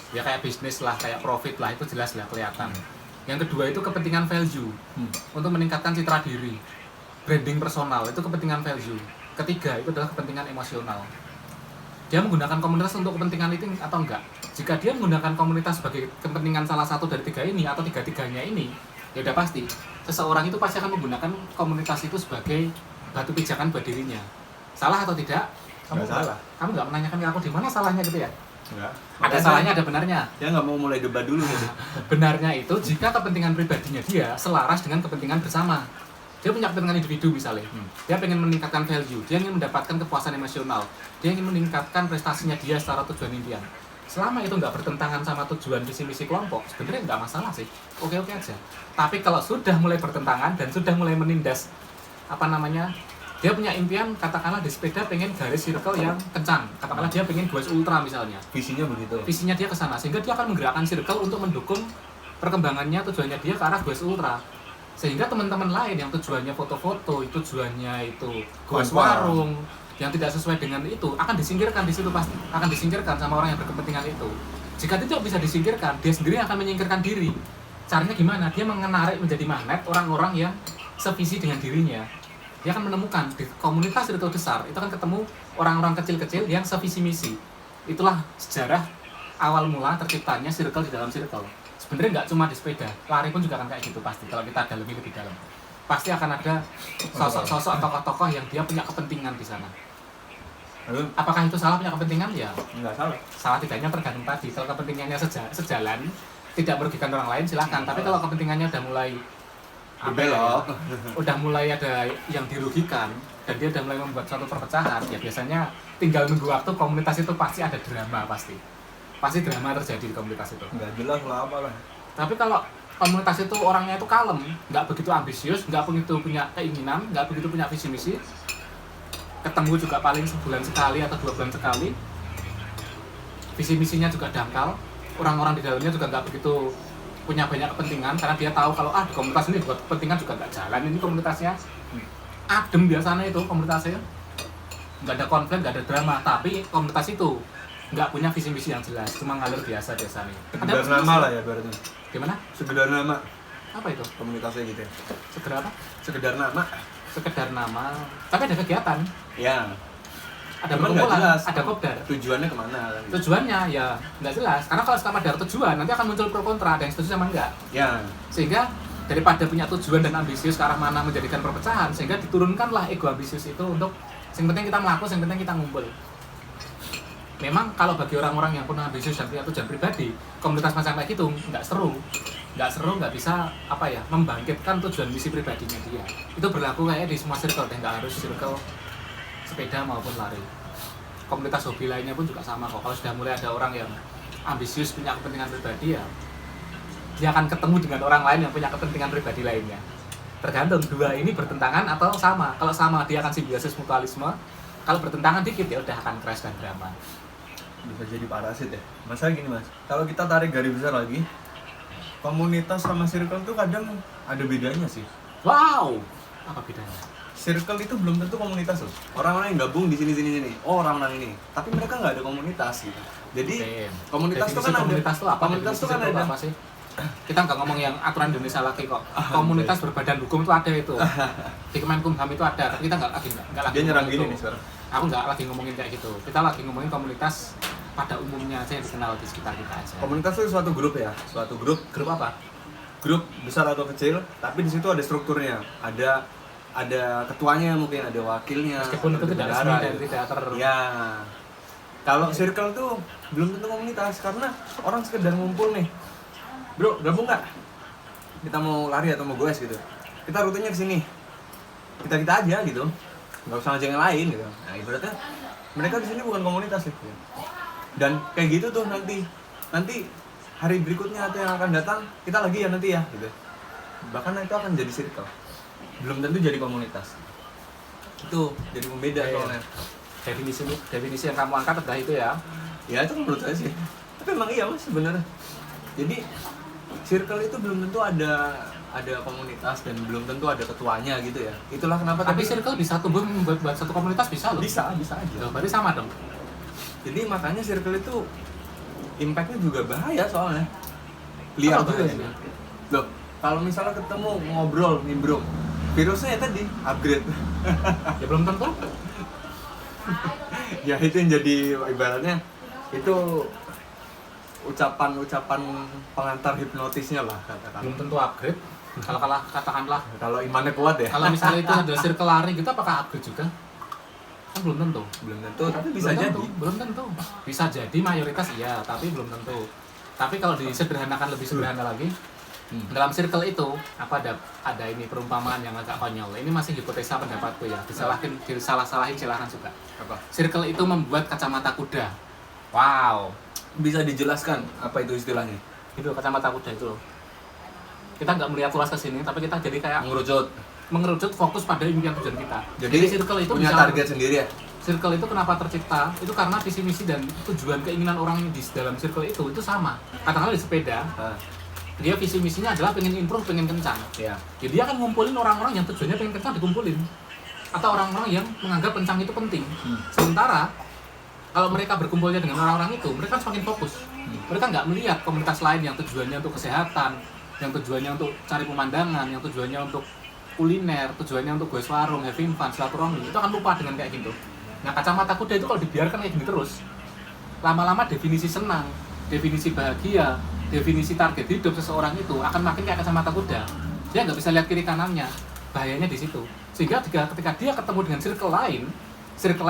[SPEAKER 2] ya kayak bisnis lah, kayak profit lah, itu jelas lah kelihatan. Yang kedua itu kepentingan value, untuk meningkatkan citra diri, branding personal, itu kepentingan value. Ketiga itu adalah kepentingan emosional. Dia menggunakan komunitas untuk kepentingan itu atau enggak? Jika dia menggunakan komunitas sebagai kepentingan salah satu dari 3 ini atau 3-tiganya ini, ya udah pasti seseorang itu pasti akan menggunakan komunitas itu sebagai batu pijakan buat dirinya. Salah atau tidak?
[SPEAKER 1] Nggak salah.
[SPEAKER 2] Kamu nggak menanyakan ke aku di mana salahnya gitu ya?
[SPEAKER 1] Enggak.
[SPEAKER 2] Ada salahnya, ada benarnya.
[SPEAKER 1] Dia nggak mau mulai debat dulu gitu.
[SPEAKER 2] Benarnya itu jika kepentingan pribadinya dia selaras dengan kepentingan bersama. Dia punya kepentingan individu misalnya, dia pengen meningkatkan value, dia ingin mendapatkan kepuasan emosional, dia ingin meningkatkan prestasinya dia secara tujuan impian. Selama itu nggak bertentangan sama tujuan visi misi kelompok, sebenarnya nggak masalah sih, oke-oke aja. Tapi kalau sudah mulai bertentangan dan sudah mulai menindas, dia punya impian, katakanlah di sepeda pengen garis circle yang kencang, katakanlah dia pengen goes ultra misalnya.
[SPEAKER 1] Visinya begitu.
[SPEAKER 2] Visinya dia ke sana, sehingga dia akan menggerakkan circle untuk mendukung perkembangannya, tujuannya dia ke arah goes ultra. Sehingga teman-teman lain yang tujuannya foto-foto, tujuannya itu goes warung, yang tidak sesuai dengan itu akan disingkirkan di situ, pasti akan disingkirkan sama orang yang berkepentingan itu. Jika tidak bisa disingkirkan, dia sendiri akan menyingkirkan diri. Caranya gimana? Dia menarik menjadi magnet orang-orang yang sevisi dengan dirinya. Dia akan menemukan di komunitas itu besar, itu akan ketemu orang-orang kecil-kecil yang sevisi misi. Itulah sejarah awal mula terciptanya circle di dalam circle. Sebenarnya nggak cuma di sepeda, lari pun juga akan kayak gitu pasti. Kalau kita dalami lebih dalam, pasti akan ada sosok-sosok tokoh-tokoh yang dia punya kepentingan di sana. Apakah itu salah punya kepentingan? Ya
[SPEAKER 1] nggak salah.
[SPEAKER 2] salah tidaknya tergantung tadi. Kalau kepentingannya sejalan, tidak merugikan orang lain silahkan, tapi kalau kepentingannya udah mulai
[SPEAKER 1] belok,
[SPEAKER 2] udah mulai ada yang dirugikan dan dia udah mulai membuat suatu perpecahan, ya biasanya tinggal nunggu waktu. Komunitas itu pasti ada drama, pasti drama terjadi di komunitas itu.
[SPEAKER 1] nggak jelas lah apa lah.
[SPEAKER 2] Tapi kalau komunitas itu orangnya itu kalem, nggak begitu ambisius, nggak begitu punya keinginan, nggak begitu punya visi misi, ketemu juga paling sebulan sekali atau 2 bulan sekali, visi misinya juga dangkal, orang-orang di dalamnya juga nggak begitu punya banyak kepentingan, karena dia tahu kalau di komunitas ini buat kepentingan juga nggak jalan, ini komunitasnya adem biasanya itu komunitasnya, nggak ada konflik, nggak ada drama, tapi komunitas itu nggak punya visi misi yang jelas, cuma ngalir biasa biasanya.
[SPEAKER 1] Sekedar nama lah ya berarti.
[SPEAKER 2] Gimana?
[SPEAKER 1] Sekedar nama.
[SPEAKER 2] Apa itu?
[SPEAKER 1] Komunitasnya gitu ya.
[SPEAKER 2] Sekedar apa?
[SPEAKER 1] Sekedar nama.
[SPEAKER 2] Sekedar nama, tapi ada kegiatan,
[SPEAKER 1] Ya.
[SPEAKER 2] ada
[SPEAKER 1] Cuman nggak
[SPEAKER 2] perkumpulan,
[SPEAKER 1] jelas
[SPEAKER 2] ada kopdar.
[SPEAKER 1] tujuannya kemana kan?
[SPEAKER 2] Tujuannya ya nggak jelas, karena kalau sama ada tujuan nanti akan muncul pro kontra, ada yang setuju sama enggak.
[SPEAKER 1] Ya.
[SPEAKER 2] Sehingga daripada punya tujuan dan ambisius ke arah mana menjadikan perpecahan, sehingga diturunkanlah ego ambisius itu untuk yang penting kita melakukan, yang penting kita ngumpul. Memang kalau bagi orang-orang yang penuh ambisius dan punya tujuan pribadi, komunitas macam kayak gitu nggak seru, nggak bisa apa ya membangkitkan tujuan misi pribadinya dia. Itu berlaku kayak di semua circle, nggak harus circle sepeda maupun lari. Komunitas hobi lainnya pun juga sama kok. Kalau sudah mulai ada orang yang ambisius punya kepentingan pribadi, ya dia akan ketemu dengan orang lain yang punya kepentingan pribadi lainnya. Tergantung dua ini bertentangan atau sama. Kalau sama dia akan simbiosis mutualisme. Kalau bertentangan dikit ya udah akan crash dan drama.
[SPEAKER 1] Bisa jadi parasit ya. Masalah gini mas, kalau kita tarik garis besar lagi, komunitas sama circle tuh kadang ada bedanya sih.
[SPEAKER 2] Wow, apa bedanya?
[SPEAKER 1] Circle itu belum tentu komunitas loh. Orang-orang yang gabung di sini. Oh orang-orang ini. Tapi mereka nggak ada komunitas gitu. Jadi komunitas itu kan ada.
[SPEAKER 2] Komunitas itu apa?
[SPEAKER 1] Komunitas itu kan ada.
[SPEAKER 2] Apa sih? Kita nggak ngomong yang aturan Indonesia lagi kok. Komunitas berbadan hukum itu ada itu. Di Kemenkumham itu ada. Tapi kita nggak lagi
[SPEAKER 1] Dia nyerang
[SPEAKER 2] ngomong
[SPEAKER 1] gini
[SPEAKER 2] itu.
[SPEAKER 1] nih sekarang.
[SPEAKER 2] Aku nggak lagi ngomongin kayak gitu. Kita lagi ngomongin komunitas pada umumnya aja yang dikenal di sekitar kita aja.
[SPEAKER 1] Komunitas itu suatu grup ya. Suatu grup.
[SPEAKER 2] Grup apa?
[SPEAKER 1] Grup besar atau kecil. Tapi di situ ada strukturnya. Ada ketuanya mungkin, ada wakilnya.
[SPEAKER 2] Meskipun itu tidak resmi dan tidak
[SPEAKER 1] Ya. Kalau circle tuh belum tentu komunitas karena orang sekedar ngumpul nih. Bro, gabung nggak? Kita mau lari atau mau goes gitu. Kita rutenya ke sini. Kita aja gitu. Nggak usah ngajak yang lain gitu. Nah, ibaratnya mereka di sini bukan komunitas gitu. Dan kayak gitu tuh nanti hari berikutnya atau yang akan datang kita lagi ya nanti ya gitu. Bahkan itu akan jadi circle. Belum tentu jadi komunitas. Itu jadi pembeda soalnya.
[SPEAKER 2] Definisi yang kamu angkat adalah itu ya.
[SPEAKER 1] Ya itu menurut saya sih. Tapi emang iya mas sebenarnya. Jadi circle itu belum tentu ada komunitas dan belum tentu ada ketuanya gitu ya. Itulah kenapa
[SPEAKER 2] Tapi circle bisa tumbuh membuat satu komunitas bisa loh.
[SPEAKER 1] bisa aja.
[SPEAKER 2] Loh, berarti sama dong.
[SPEAKER 1] Jadi makanya circle itu impact-nya juga bahaya soalnya. Liar
[SPEAKER 2] Apa
[SPEAKER 1] juga sih.
[SPEAKER 2] bahayanya?
[SPEAKER 1] Loh, kalau misalnya ketemu ngobrol nimbrung, virusnya ya tadi upgrade.
[SPEAKER 2] Ya belum tentu.
[SPEAKER 1] Ya itu yang jadi ibaratnya itu ucapan pengantar hipnotisnya lah katakan.
[SPEAKER 2] Belum tentu upgrade. Kalau katakanlah
[SPEAKER 1] Kalau imannya kuat ya.
[SPEAKER 2] kalau misalnya itu ada circle lari gitu, apakah upgrade juga? Kan belum tentu.
[SPEAKER 1] Belum tentu, tapi bisa
[SPEAKER 2] Belum
[SPEAKER 1] jadi.
[SPEAKER 2] tentu, belum tentu. Bisa jadi mayoritas iya, tapi belum tentu. Tapi kalau disederhanakan lebih sederhana lagi, dalam circle itu apa ada ini perumpamaan yang agak konyol. Ini masih hipotesa pendapatku ya. Disalah-salahin silahkan juga.
[SPEAKER 1] Apa?
[SPEAKER 2] Circle itu membuat kacamata kuda. Wow,
[SPEAKER 1] Bisa dijelaskan apa itu istilahnya?
[SPEAKER 2] itu kacamata kuda itu loh. Kita nggak melihat luas ke sini, tapi kita jadi kayak mengerucut fokus pada impian tujuan kita.
[SPEAKER 1] Jadi
[SPEAKER 2] circle itu
[SPEAKER 1] punya
[SPEAKER 2] bisa,
[SPEAKER 1] target sendiri ya.
[SPEAKER 2] Circle itu kenapa tercipta? Itu karena visi misi dan tujuan keinginan orang di dalam circle itu sama. Katakanlah di sepeda, dia visi misinya adalah pengen improve, pengen kencang.
[SPEAKER 1] Ya.
[SPEAKER 2] Jadi dia akan ngumpulin orang-orang yang tujuannya pengen kencang dikumpulin. Atau orang-orang yang menganggap kencang itu penting. Sementara kalau mereka berkumpulnya dengan orang-orang itu, mereka semakin fokus. Mereka nggak melihat komunitas lain yang tujuannya untuk kesehatan, yang tujuannya untuk cari pemandangan, yang tujuannya untuk kuliner, tujuannya untuk goes warung, having fun, silaturahmi. Itu akan lupa dengan kayak gitu. Nah, kacamata kuda itu kalau dibiarkan kayak gini terus, lama-lama definisi senang, definisi bahagia, definisi target hidup seseorang itu akan makin kayak kacamata kuda. Dia nggak bisa lihat kiri kanannya. Bahayanya di situ. Sehingga ketika dia ketemu dengan circle lain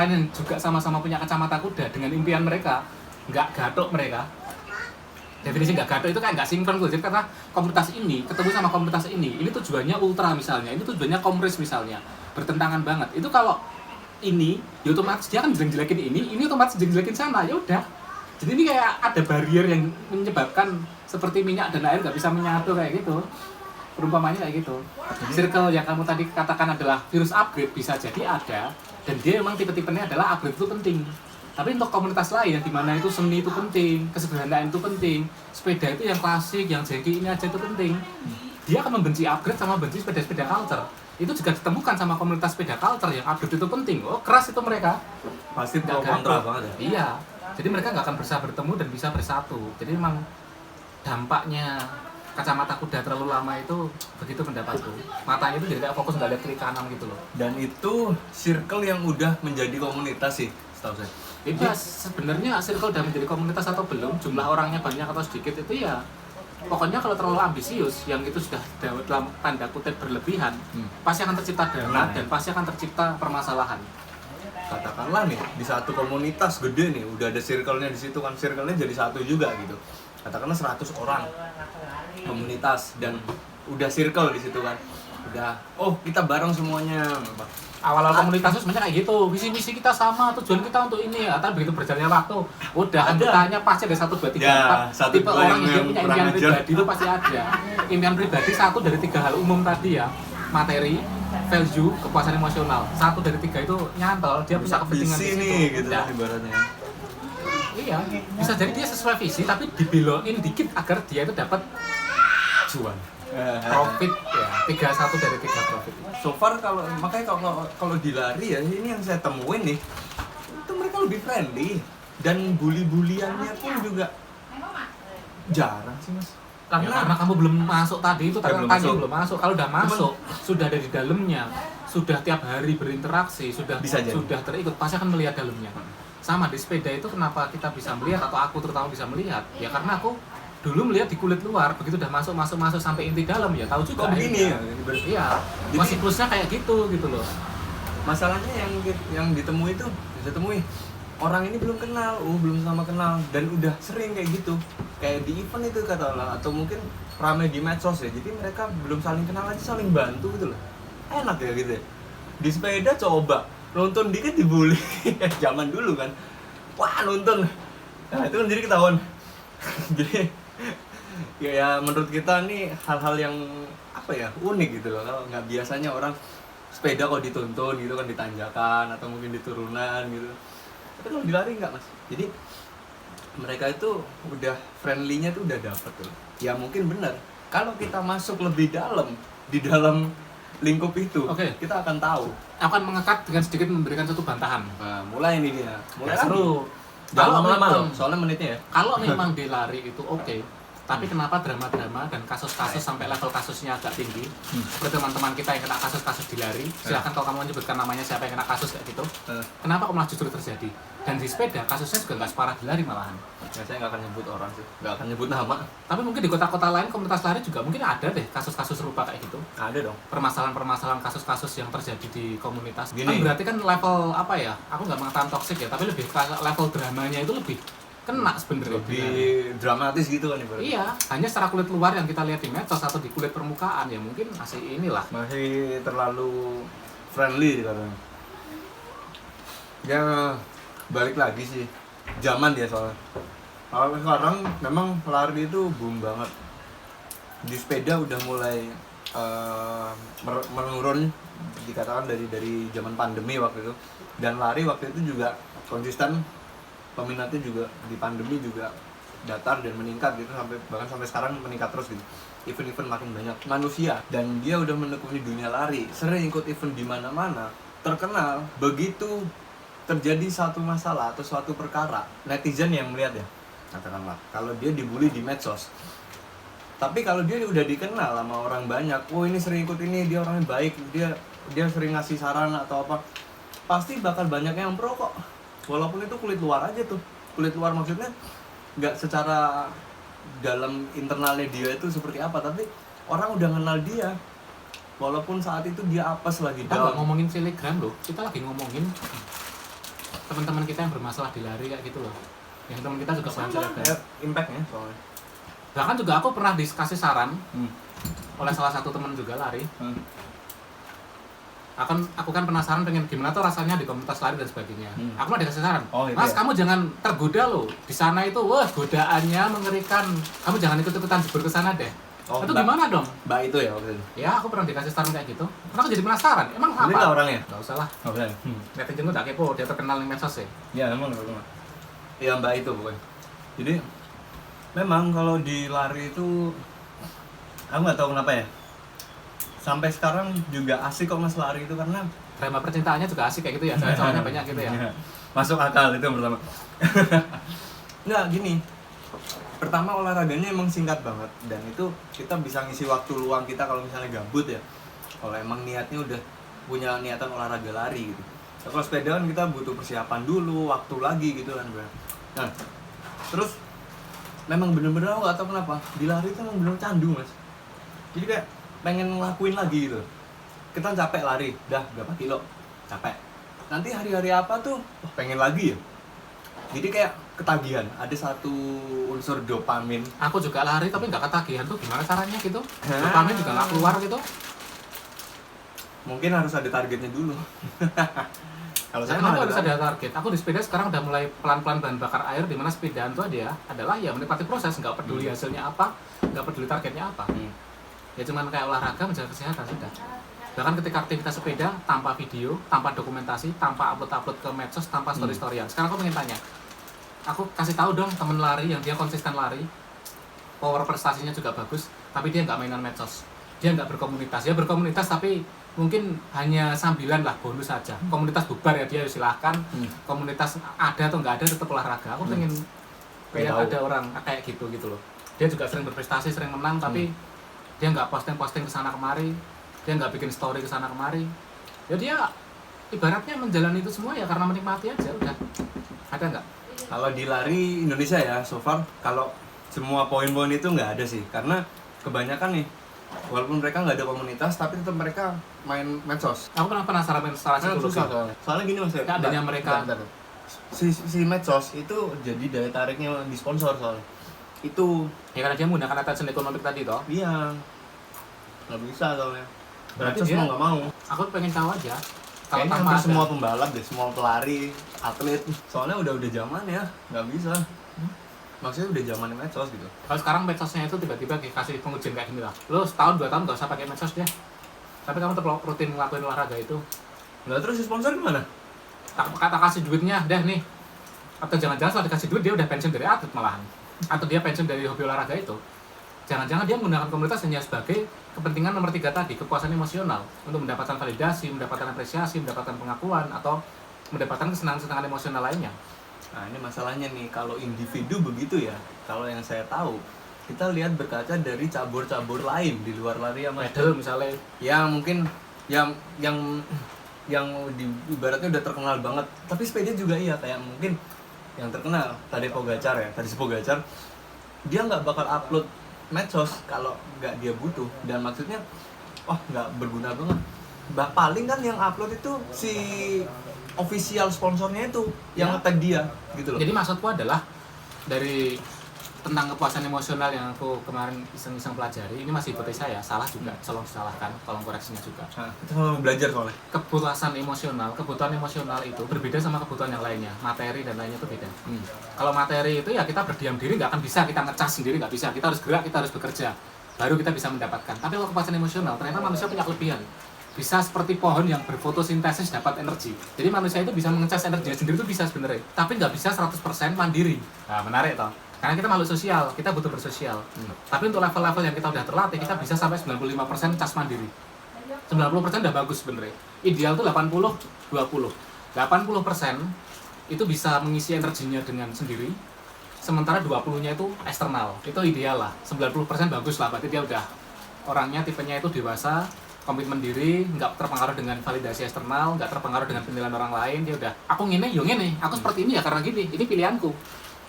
[SPEAKER 2] yang juga sama-sama punya kacamata kuda dengan impian mereka, nggak gatok mereka, Definisi nggak gaduh itu kayak nggak sinkron gitu. Jadi karena komunitas ini ketemu sama komunitas ini tujuannya ultra misalnya, ini tujuannya komres misalnya, bertentangan banget. Itu kalau ini, ya otomatis dia kan jelek-jelekin ini otomatis jelek-jelekin sana, ya udah. Jadi ini kayak ada barrier yang menyebabkan seperti minyak dan air nggak bisa menyatu kayak gitu. Perumpamannya kayak gitu. Circle yang kamu tadi katakan adalah virus upgrade bisa jadi ada, dan dia memang tipe-tipenya adalah upgrade itu penting. Tapi untuk komunitas lain yang dimana itu seni itu penting, kesederhanaan itu penting, sepeda itu yang klasik, yang jengki ini aja itu penting. Dia akan membenci upgrade sama benci sepeda-sepeda culture. Itu juga ditemukan sama komunitas sepeda culture yang upgrade itu penting. Oh keras itu mereka.
[SPEAKER 1] Pasti pro
[SPEAKER 2] Nggak
[SPEAKER 1] kontra
[SPEAKER 2] gaduh.
[SPEAKER 1] banget ya.
[SPEAKER 2] Iya. Jadi mereka nggak akan bisa bertemu dan bisa bersatu. Jadi memang dampaknya kacamata kuda terlalu lama itu begitu pendapatku. Matanya itu jadi kayak fokus nggak lihat kiri kanan gitu loh.
[SPEAKER 1] Dan itu circle yang udah menjadi komunitas sih, setahu saya.
[SPEAKER 2] Itu sebenarnya circle udah menjadi komunitas atau belum, jumlah orangnya banyak atau sedikit itu ya. Pokoknya kalau terlalu ambisius, yang itu sudah dalam tanda kutip berlebihan, pasti akan tercipta drama dan pasti akan tercipta permasalahan.
[SPEAKER 1] Katakanlah nih di satu komunitas gede nih, udah ada circle-nya di situ kan, circle-nya jadi satu juga gitu. Katakanlah 100 orang komunitas dan udah circle di situ kan. Udah, oh kita bareng semuanya.
[SPEAKER 2] Awal-awal komunitas itu sebenarnya kayak gitu, visi-misi kita sama, tujuan kita untuk ini, atau begitu berjalannya waktu, udah anggotanya pasti ada 1, 2, 3,
[SPEAKER 1] Ya,
[SPEAKER 2] 4
[SPEAKER 1] satu,
[SPEAKER 2] tipe
[SPEAKER 1] dua
[SPEAKER 2] orang yang
[SPEAKER 1] yang
[SPEAKER 2] punya
[SPEAKER 1] kurang
[SPEAKER 2] impian
[SPEAKER 1] ajar.
[SPEAKER 2] pribadi itu pasti ada. Impian pribadi 1 dari 3 hal umum tadi ya, materi, value, kepuasan emosional. 1 dari 3 itu nyantol, dia punya kepentingan
[SPEAKER 1] Visi
[SPEAKER 2] di situ.
[SPEAKER 1] nih gitu
[SPEAKER 2] Udah.
[SPEAKER 1] ibaratnya.
[SPEAKER 2] Iya, bisa jadi dia sesuai visi tapi dibelokin dikit agar dia itu dapat
[SPEAKER 1] Cuan.
[SPEAKER 2] profit ya, 1 dari 3 profit.
[SPEAKER 1] So far makanya kalau di lari ya ini yang saya temuin nih, itu mereka lebih friendly dan bully-buliannya pun juga jarang sih mas.
[SPEAKER 2] Karena kamu belum masuk tadi itu
[SPEAKER 1] belum
[SPEAKER 2] tadi
[SPEAKER 1] masuk.
[SPEAKER 2] belum masuk. Kalau udah masuk, sudah ada di dalamnya, sudah tiap hari berinteraksi, sudah
[SPEAKER 1] Bisa jadi.
[SPEAKER 2] sudah terikut, pasti akan melihat dalamnya. Sama di sepeda itu kenapa kita bisa melihat atau aku terutama bisa melihat? Ya karena aku dulu melihat di kulit luar, begitu udah masuk sampai inti dalam ya tahu juga.
[SPEAKER 1] Kok begini ya?
[SPEAKER 2] akhirnya. Iya,
[SPEAKER 1] Jadi-
[SPEAKER 2] siklusnya kayak gitu loh.
[SPEAKER 1] Masalahnya yang ditemui itu bisa temui orang ini belum kenal, belum sama kenal dan udah sering kayak gitu. Kayak di event itu katakanlah atau mungkin ramai di medsos ya. Jadi mereka belum saling kenal aja saling bantu gitu loh. Enak ya gitu ya. Di sepeda coba nonton dikit dibully. Zaman dulu kan. Wah, nonton. Nah, itu kan jadi ketahuan. Jadi ya menurut kita nih hal-hal yang apa ya unik gitu loh. Kalau nggak biasanya orang sepeda kok dituntun gitu kan, ditanjakan atau mungkin di turunan gitu. Tapi kalau dilari enggak mas. Jadi mereka itu udah friendly-nya tuh udah dapet tuh. Ya mungkin benar. Kalau kita masuk lebih dalam di dalam lingkup itu,
[SPEAKER 2] Oke.
[SPEAKER 1] kita akan tahu.
[SPEAKER 2] Aku akan mengekat dengan sedikit memberikan satu bantahan.
[SPEAKER 1] Nah, mulai ini dia. Mulai
[SPEAKER 2] Ya, seru.
[SPEAKER 1] Jangan lama-lama
[SPEAKER 2] memang-
[SPEAKER 1] loh, soalnya menitnya ya.
[SPEAKER 2] Kalau memang di lari itu oke, tapi kenapa drama-drama dan kasus-kasus sampai level kasusnya agak tinggi? Seperti teman-teman kita yang kena kasus-kasus di lari, silahkan kalau kamu menyebutkan namanya siapa yang kena kasus kayak gitu. Kenapa kok malah justru terjadi? Dan di sepeda kasusnya juga nggak separah di lari malahan.
[SPEAKER 1] Ya, saya nggak akan nyebut orang sih, nggak akan nyebut nama.
[SPEAKER 2] Tapi mungkin di kota-kota lain komunitas lari juga mungkin ada deh kasus-kasus serupa kayak gitu.
[SPEAKER 1] Ada dong.
[SPEAKER 2] Permasalahan-permasalahan kasus-kasus yang terjadi di komunitas.
[SPEAKER 1] Gini.
[SPEAKER 2] Kan berarti kan level apa ya? Aku nggak mengatakan toxic ya, tapi lebih ke level dramanya itu lebih kena sebenarnya.
[SPEAKER 1] Lebih dramatis gitu kan ibaratnya.
[SPEAKER 2] Iya, hanya secara kulit luar yang kita lihat di medsos atau di kulit permukaan ya mungkin masih inilah.
[SPEAKER 1] Masih terlalu friendly katanya. Ya balik lagi sih zaman dia soalnya. Kalau sekarang memang lari itu boom banget. Di sepeda udah mulai menurun dikatakan dari zaman pandemi waktu itu, dan lari waktu itu juga konsisten, peminatnya juga di pandemi juga datar dan meningkat gitu bahkan sampai sekarang meningkat terus gitu. Event-event makin banyak manusia dan dia udah menekuni dunia lari, sering ikut event di mana-mana, terkenal. Begitu terjadi satu masalah atau suatu perkara, netizen yang melihat ya, katakanlah kalau dia dibully di medsos. Tapi kalau dia udah dikenal sama orang banyak, oh ini sering ikut ini, dia orangnya baik, dia sering ngasih saran atau apa, pasti bakal banyak yang pro kok. Walaupun itu kulit luar aja tuh, kulit luar maksudnya nggak secara dalam internalnya dia itu seperti apa, tapi orang udah kenal dia. Walaupun saat itu dia apes lagi
[SPEAKER 2] Kita nggak
[SPEAKER 1] down.
[SPEAKER 2] ngomongin Telegram loh, kita lagi ngomongin teman-teman kita yang bermasalah di lari kayak gitu loh. Yang teman kita juga pernah Telegram.
[SPEAKER 1] Impactnya soalnya.
[SPEAKER 2] Bahkan juga aku pernah dikasih saran oleh salah satu teman juga lari. Aku kan penasaran pengen gimana tuh rasanya di komunitas lari dan sebagainya. Aku mah dikasih saran, Mas
[SPEAKER 1] ya?
[SPEAKER 2] kamu jangan tergoda loh. Di sana itu, wah godaannya mengerikan. Kamu jangan ikut-ikutan jebur ke sana deh. Itu gimana dong?
[SPEAKER 1] Mbak itu ya waktu itu?
[SPEAKER 2] Ya aku pernah dikasih saran kayak gitu. Karena aku jadi penasaran, emang apa?
[SPEAKER 1] Ini nggak orangnya?
[SPEAKER 2] Gak usah lah.
[SPEAKER 1] Oke.
[SPEAKER 2] Netizen gue udah kepo, dia terkenal di medsos ya.
[SPEAKER 1] Ya emang nggak. Iya Mbak itu pokoknya. Jadi memang kalau di lari itu aku nggak tahu kenapa ya. Sampai sekarang juga asik kok Mas lari itu karena
[SPEAKER 2] drama percintaannya juga asik kayak gitu ya, cewek-ceweknya banyak gitu ya.
[SPEAKER 1] Masuk akal itu yang pertama. Nggak gini. Pertama olahraganya emang singkat banget dan itu kita bisa ngisi waktu luang kita kalau misalnya gabut ya. Kalau emang niatnya udah punya niatan olahraga lari gitu. Nah, kalau sepeda kan kita butuh persiapan dulu, waktu lagi gitu kan, Bro. Nah, terus memang bener-bener aku nggak tahu kenapa di lari itu emang bener candu Mas. Jadi kayak pengen ngelakuin lagi gitu. Kita capek lari, dah berapa kilo, capek. Nanti hari-hari apa tuh, wah, pengen lagi ya. Jadi kayak ketagihan, ada satu unsur dopamin.
[SPEAKER 2] Aku juga lari tapi nggak ketagihan tuh gimana caranya gitu? Dopamin juga nggak keluar gitu.
[SPEAKER 1] Mungkin harus ada targetnya dulu. Kalau saya
[SPEAKER 2] Kenapa harus ada target? Aku di sepeda sekarang udah mulai pelan-pelan bahan bakar air, di mana sepedaan tuh dia adalah ya menikmati proses, nggak peduli hasilnya apa, nggak peduli targetnya apa. Ya cuman kayak olahraga menjaga kesehatan sudah. Bahkan ketika aktivitas sepeda tanpa video, tanpa dokumentasi, tanpa upload ke medsos, tanpa story-storyan. Sekarang aku pengen tanya, aku kasih tahu dong temen lari yang dia konsisten lari, power prestasinya juga bagus, tapi dia nggak mainan medsos, dia nggak berkomunitas. Ya berkomunitas tapi mungkin hanya sambilan lah, bonus saja. Komunitas bubar ya dia silahkan. Komunitas ada atau nggak ada tetap olahraga. Aku pengen ada orang kayak gitu loh. Dia juga sering berprestasi, sering menang, tapi dia nggak posting kesana kemari, dia nggak bikin story kesana kemari. Ya dia ibaratnya menjalani itu semua ya karena menikmati aja udah. Ada nggak?
[SPEAKER 1] Kalau di lari Indonesia ya, so far kalau semua poin-poin itu nggak ada sih, karena kebanyakan nih, walaupun mereka nggak ada komunitas, tapi tetap mereka main medsos.
[SPEAKER 2] Aku kenapa penasaran dengan salah satu
[SPEAKER 1] Susah soalnya gini Mas ya,
[SPEAKER 2] adanya mereka
[SPEAKER 1] si medsos itu jadi daya tariknya di sponsor soalnya. Itu
[SPEAKER 2] ya karena dia menggunakan attention ekonomik tadi toh.
[SPEAKER 1] iya, nggak bisa soalnya.
[SPEAKER 2] Berarti
[SPEAKER 1] Medsos
[SPEAKER 2] dia
[SPEAKER 1] mau nggak mau.
[SPEAKER 2] Aku pengen tahu aja
[SPEAKER 1] Kayaknya hampir semua pembalap deh, semua pelari, atlet. Soalnya udah zaman ya, nggak bisa. Maksudnya udah zaman medsos gitu.
[SPEAKER 2] Kalau sekarang medsosnya itu tiba-tiba kasih pengujian kayak gini lah. Lo setahun 2 tahun nggak usah pakai medsos deh. Tapi kamu tetap rutin ngelakuin olahraga itu.
[SPEAKER 1] Nah terus si sponsor gimana?
[SPEAKER 2] Kata kasih duitnya deh nih. Atau jangan-jangan setelah dikasih duit dia udah pensiun dari atlet malahan. Atau dia pensiun dari hobi olahraga itu. Jangan-jangan dia menggunakan komunitas hanya sebagai kepentingan nomor 3 tadi, kepuasan emosional, untuk mendapatkan validasi, mendapatkan apresiasi, mendapatkan pengakuan, atau mendapatkan kesenangan-kesenangan emosional lainnya.
[SPEAKER 1] Nah ini masalahnya nih, kalau individu begitu ya, kalau yang saya tahu, kita lihat berkaca dari cabur-cabur lain di luar lari ya Mas.
[SPEAKER 2] Medal misalnya.
[SPEAKER 1] Ya mungkin yang di ibaratnya udah terkenal banget, tapi sepeda juga iya, kayak mungkin yang terkenal Tadej Pogacar ya, Tadej Pogacar, dia nggak bakal upload medsos kalau nggak dia butuh, dan maksudnya wah nggak berguna banget. Paling kan yang upload itu si official sponsornya itu yang nge-tag dia gitu loh.
[SPEAKER 2] Jadi maksudku adalah dari tentang kepuasan emosional yang aku kemarin iseng-iseng pelajari, ini masih hipotesa ya, salah juga, tolong disalahkan, tolong koreksinya juga.
[SPEAKER 1] Nah, kita mau belajar soalnya.
[SPEAKER 2] Kepuasan emosional, kebutuhan emosional itu berbeda sama kebutuhan yang lainnya, materi dan lainnya itu beda. Kalau materi itu ya kita berdiam diri nggak akan bisa, kita ngecas sendiri nggak bisa, kita harus gerak, kita harus bekerja, baru kita bisa mendapatkan. Tapi kalau kepuasan emosional, ternyata manusia punya kelebihan. Bisa seperti pohon yang berfotosintesis dapat energi. Jadi manusia itu bisa mengecas energinya sendiri itu bisa sebenarnya, tapi nggak bisa 100% mandiri. Nah, menarik toh. Karena kita makhluk sosial, kita butuh bersosial. Tapi untuk level-level yang kita udah terlatih, kita bisa sampai 95% cas mandiri. 90% udah bagus sebenarnya. Ideal tuh 80-20. 80% itu bisa mengisi energinya dengan sendiri, sementara 20-nya itu eksternal. Itu ideal lah. 90% bagus lah, berarti dia udah orangnya tipenya itu dewasa, komitmen diri, nggak terpengaruh dengan validasi eksternal, nggak terpengaruh dengan penilaian orang lain. Dia udah, aku ngene, yo ngene, aku seperti ini ya karena gini, ini pilihanku.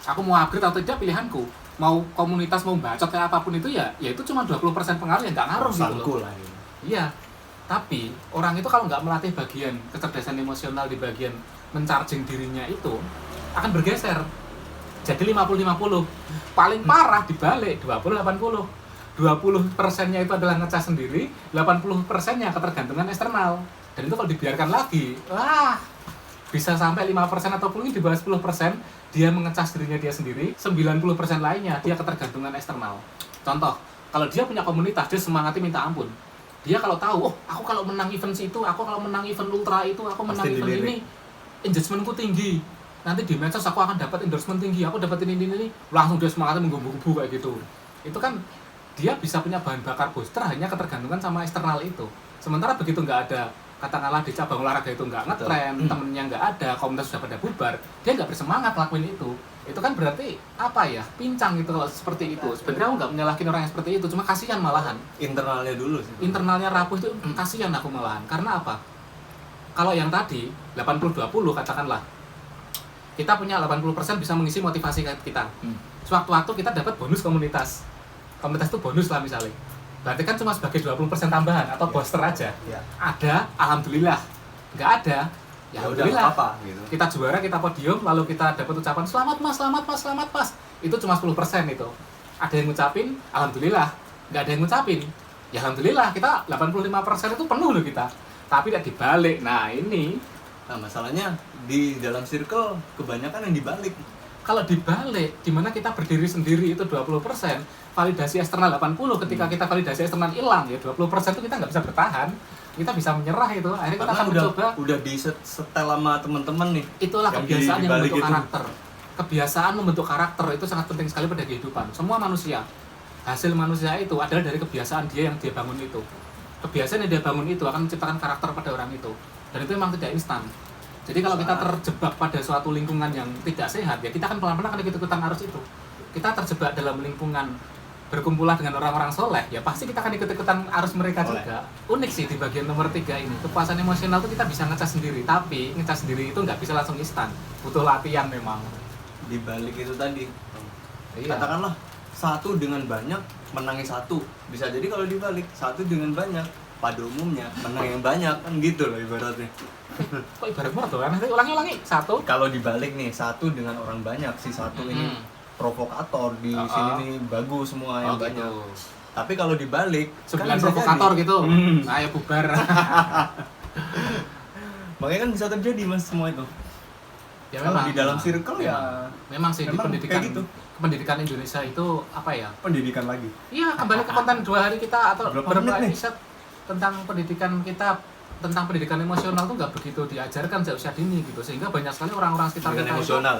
[SPEAKER 2] Aku mau upgrade atau tidak pilihanku. Mau komunitas, mau bacot kayak apapun itu ya itu cuma 20% pengaruh yang nggak ngaruh gitu loh. Iya. Tapi orang itu kalau nggak melatih bagian kecerdasan emosional di bagian mencharging dirinya itu akan bergeser. jadi 50-50. Paling parah dibalik 20-80. 20%-nya itu adalah ngecas sendiri, 80%-nya ketergantungan eksternal. Dan itu kalau dibiarkan lagi, wah, bisa sampai 5% ataupun di bawah 10% dia mengecas dirinya dia sendiri, 90% lainnya dia ketergantungan eksternal. Contoh, kalau dia punya komunitas, dia semangatnya minta ampun. Dia kalau tahu, oh aku kalau menang event itu, aku kalau menang event ultra itu, aku menang
[SPEAKER 1] Pasti
[SPEAKER 2] event
[SPEAKER 1] dilirik.
[SPEAKER 2] ini, engagementku tinggi. Nanti di medsos aku akan dapat endorsement tinggi, aku dapat ini. Langsung dia semangatnya menggebu-gebu kayak gitu. Itu kan dia bisa punya bahan bakar booster hanya ketergantungan sama eksternal itu. Sementara begitu nggak ada, katakanlah di cabang olahraga itu nggak ngetren, temennya nggak ada, komunitas sudah pada bubar, dia nggak bersemangat lakuin itu. Itu kan berarti apa ya, pincang gitu kalau seperti itu. Sebenarnya aku nggak menyalahkan orang yang seperti itu, cuma kasihan malahan.
[SPEAKER 1] Internalnya dulu sih.
[SPEAKER 2] Internalnya rapuh itu kasihan aku malahan. Karena apa? Kalau yang tadi 80-20 katakanlah, kita punya 80% bisa mengisi motivasi kita. Sewaktu-waktu kita dapat bonus komunitas. Komunitas itu bonus lah misalnya. Berarti kan cuma sebagai 20% tambahan atau booster aja.
[SPEAKER 1] Ya.
[SPEAKER 2] Ada, alhamdulillah. Nggak ada, ya
[SPEAKER 1] Ya udah
[SPEAKER 2] alhamdulillah.
[SPEAKER 1] apa gitu.
[SPEAKER 2] Kita juara, kita podium, lalu kita dapat ucapan selamat mas, selamat mas, selamat mas. Itu cuma 10% itu. Ada yang ngucapin, alhamdulillah. Nggak ada yang ngucapin, ya alhamdulillah. Kita 85% itu penuh loh kita. Tapi tidak dibalik. Nah ini,
[SPEAKER 1] Nah, masalahnya di dalam circle kebanyakan yang dibalik.
[SPEAKER 2] kalau dibalik, dimana kita berdiri sendiri itu 20%, validasi eksternal 80, ketika kita validasi eksternal hilang, ya 20% itu kita nggak bisa bertahan, kita bisa menyerah itu, akhirnya kita
[SPEAKER 1] Karena
[SPEAKER 2] akan mencoba.
[SPEAKER 1] udah setel sama temen-temen nih.
[SPEAKER 2] Itulah
[SPEAKER 1] yang
[SPEAKER 2] kebiasaan yang
[SPEAKER 1] dibalik
[SPEAKER 2] membentuk
[SPEAKER 1] itu.
[SPEAKER 2] karakter. Kebiasaan membentuk karakter itu sangat penting sekali pada kehidupan. Semua manusia, hasil manusia itu adalah dari kebiasaan dia yang dia bangun itu. Kebiasaan yang dia bangun itu akan menciptakan karakter pada orang itu. Dan itu memang tidak instan. Jadi kalau kita terjebak pada suatu lingkungan yang tidak sehat, ya kita akan pelan-pelan akan ikut-ikutan arus itu. Kita terjebak dalam lingkungan berkumpullah dengan orang-orang soleh, ya pasti kita akan ikut-ikutan arus mereka juga. Unik sih di bagian nomor 3 ini, kepuasan emosional itu kita bisa ngecas sendiri, tapi ngecas sendiri itu nggak bisa langsung instan, butuh latihan memang.
[SPEAKER 1] Dibalik itu tadi.
[SPEAKER 2] Iya.
[SPEAKER 1] Katakanlah satu dengan banyak menangin satu. Bisa jadi kalau dibalik satu dengan banyak pada umumnya menang yang banyak kan gitu loh ibaratnya.
[SPEAKER 2] Kok ibarat murah tuh? Nanti ulangi. Satu.
[SPEAKER 1] Kalau dibalik nih satu dengan orang banyak, si satu ini provokator di sini nih bagus semua yang
[SPEAKER 2] gitu.
[SPEAKER 1] banyak. Tapi kalau dibalik
[SPEAKER 2] 9
[SPEAKER 1] kan bisa
[SPEAKER 2] provokator
[SPEAKER 1] jadi.
[SPEAKER 2] gitu. Nah, ya bubar.
[SPEAKER 1] Makanya kan bisa terjadi mas semua itu.
[SPEAKER 2] Ya
[SPEAKER 1] Kalau di dalam circle ya
[SPEAKER 2] memang sih di
[SPEAKER 1] memang
[SPEAKER 2] pendidikan
[SPEAKER 1] kayak gitu.
[SPEAKER 2] pendidikan Indonesia itu apa ya?
[SPEAKER 1] Pendidikan lagi.
[SPEAKER 2] Iya, kembali ke konten 2 hari kita atau
[SPEAKER 1] Berapa
[SPEAKER 2] beberapa
[SPEAKER 1] menit nih?
[SPEAKER 2] episode tentang pendidikan kita, tentang pendidikan emosional tuh nggak begitu diajarkan sejak usia dini gitu, sehingga banyak sekali orang-orang sekitar
[SPEAKER 1] Pendidikan
[SPEAKER 2] kita itu,
[SPEAKER 1] emosional.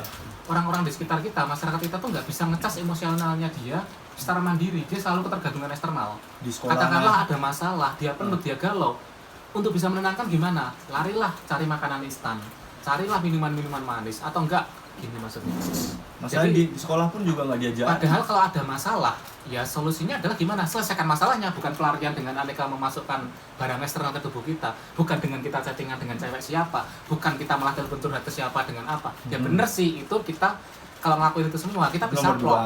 [SPEAKER 2] orang-orang di sekitar kita, masyarakat kita tuh nggak bisa ngecas emosionalnya dia secara mandiri, dia selalu ketergantungan eksternal.
[SPEAKER 1] Di sekolah.
[SPEAKER 2] Katakanlah ada masalah, dia penuh, dia galau. Untuk bisa menenangkan gimana? Larilah cari makanan instan, carilah minuman-minuman manis, atau enggak gini maksudnya.
[SPEAKER 1] Masalah
[SPEAKER 2] Jadi,
[SPEAKER 1] di sekolah pun juga nggak diajar.
[SPEAKER 2] padahal kalau ada masalah, ya solusinya adalah gimana? Selesaikan masalahnya, bukan pelarian dengan aneka memasukkan barang eksternal ke tubuh kita, bukan dengan kita chattingan dengan cewek siapa, bukan kita malah telepon curhat ke siapa dengan apa. Ya bener sih, itu kita kalau ngelakuin itu semua, kita bisa
[SPEAKER 1] Nomor
[SPEAKER 2] plong.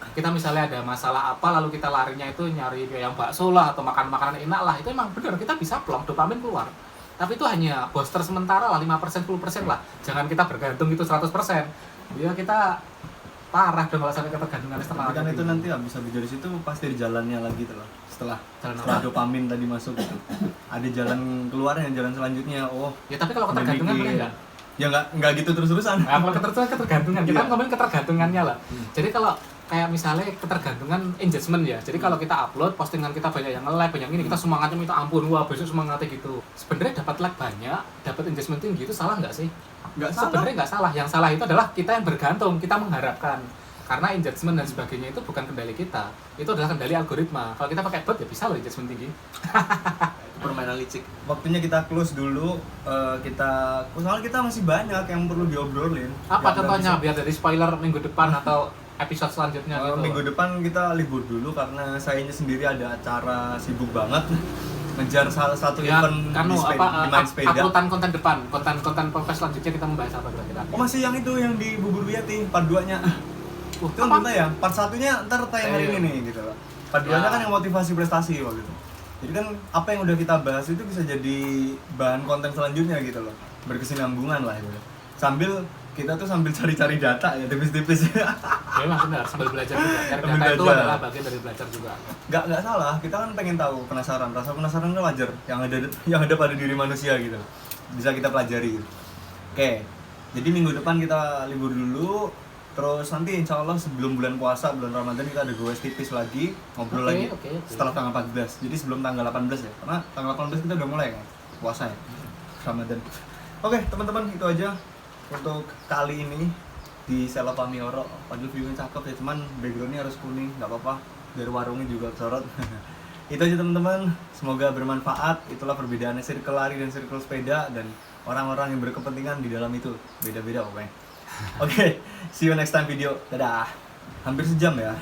[SPEAKER 1] 2.
[SPEAKER 2] Kita misalnya ada masalah apa, lalu kita larinya itu nyari yang bakso lah, atau makan makanan enak lah, itu emang bener, kita bisa plong, dopamin keluar. Tapi itu hanya booster sementara lah, 5%, 10% lah. Jangan kita bergantung itu 100%. Ya kita parah dong kalau sampai ketergantungan eksternal.
[SPEAKER 1] Tapi kan itu nanti habis dari situ pasti ada jalannya lagi tuh loh.
[SPEAKER 2] Jalan
[SPEAKER 1] Setelah
[SPEAKER 2] apa?
[SPEAKER 1] dopamin tadi masuk gitu. Ada jalan keluarnya, jalan selanjutnya. Oh,
[SPEAKER 2] Ya tapi kalau ketergantungan
[SPEAKER 1] memiliki-
[SPEAKER 2] boleh nggak?
[SPEAKER 1] Ya nggak gitu terus-terusan.
[SPEAKER 2] Nah, kalau ketergantungan, kita
[SPEAKER 1] Iya.
[SPEAKER 2] ngomongin ketergantungannya lah. Jadi kalau kayak misalnya ketergantungan engagement ya. Jadi kalau kita upload postingan kita banyak yang nge-like, banyak ini, kita semangatnya minta ampun, wah besok semangatnya gitu. Sebenarnya dapat like banyak, dapat engagement tinggi itu salah nggak sih?
[SPEAKER 1] Nggak salah.
[SPEAKER 2] Sebenarnya nggak salah. Yang salah itu adalah kita yang bergantung, kita mengharapkan. Karena engagement dan sebagainya itu bukan kendali kita, itu adalah kendali algoritma. Kalau kita pakai bot ya bisa loh engagement tinggi.
[SPEAKER 1] Permainan licik. Waktunya kita close dulu. Soalnya kita masih banyak yang perlu diobrolin.
[SPEAKER 2] Apa
[SPEAKER 1] Nggak
[SPEAKER 2] contohnya
[SPEAKER 1] bisa-
[SPEAKER 2] biar dari spoiler minggu depan atau episode selanjutnya gitu.
[SPEAKER 1] Minggu depan kita libur dulu karena sayanya sendiri ada acara sibuk banget. Ngejar salah satu
[SPEAKER 2] Ya,
[SPEAKER 1] event
[SPEAKER 2] kanu,
[SPEAKER 1] di main sepeda.
[SPEAKER 2] uploadan konten depan, konten podcast selanjutnya kita membahas apa kira-kira.
[SPEAKER 1] Oh masih yang itu yang di Bubur Wiyati part 2-nya. Itu
[SPEAKER 2] apa?
[SPEAKER 1] belum tayang. Part 1-nya ntar tayang hari
[SPEAKER 2] Iya.
[SPEAKER 1] ini nih gitu loh. Part 2-nya
[SPEAKER 2] Ya.
[SPEAKER 1] kan yang motivasi prestasi waktu itu. Jadi kan apa yang udah kita bahas itu bisa jadi bahan konten selanjutnya gitu loh. Berkesinambungan lah gitu. Sambil kita tuh sambil cari-cari data ya tipis-tipis.
[SPEAKER 2] Memang benar, sambil belajar juga. Cari
[SPEAKER 1] Sambil
[SPEAKER 2] data itu
[SPEAKER 1] belajar.
[SPEAKER 2] adalah bagian dari belajar juga.
[SPEAKER 1] Nggak salah, kita kan pengen tahu, penasaran. Rasa penasaran kan wajar, yang ada pada diri manusia gitu. Bisa kita pelajari. Oke, jadi minggu depan kita libur dulu. Terus nanti insya Allah sebelum bulan puasa, bulan Ramadan kita ada goes tipis lagi, ngobrol lagi
[SPEAKER 2] Oke.
[SPEAKER 1] setelah tanggal 14. Jadi sebelum tanggal 18 ya, karena tanggal 18 kita udah mulai kan puasa ya, Ramadan. Oke teman-teman, itu aja untuk kali ini di Sela Pamioro. Padahal viewnya cakep ya, cuman backgroundnya harus kuning, nggak apa-apa, biar warungnya juga sorot. Itu aja teman-teman, semoga bermanfaat. Itulah perbedaannya circle lari dan circle sepeda, dan orang-orang yang berkepentingan di dalam itu beda-beda pokoknya. Oke, see you next time video. Dadah. Hampir sejam ya.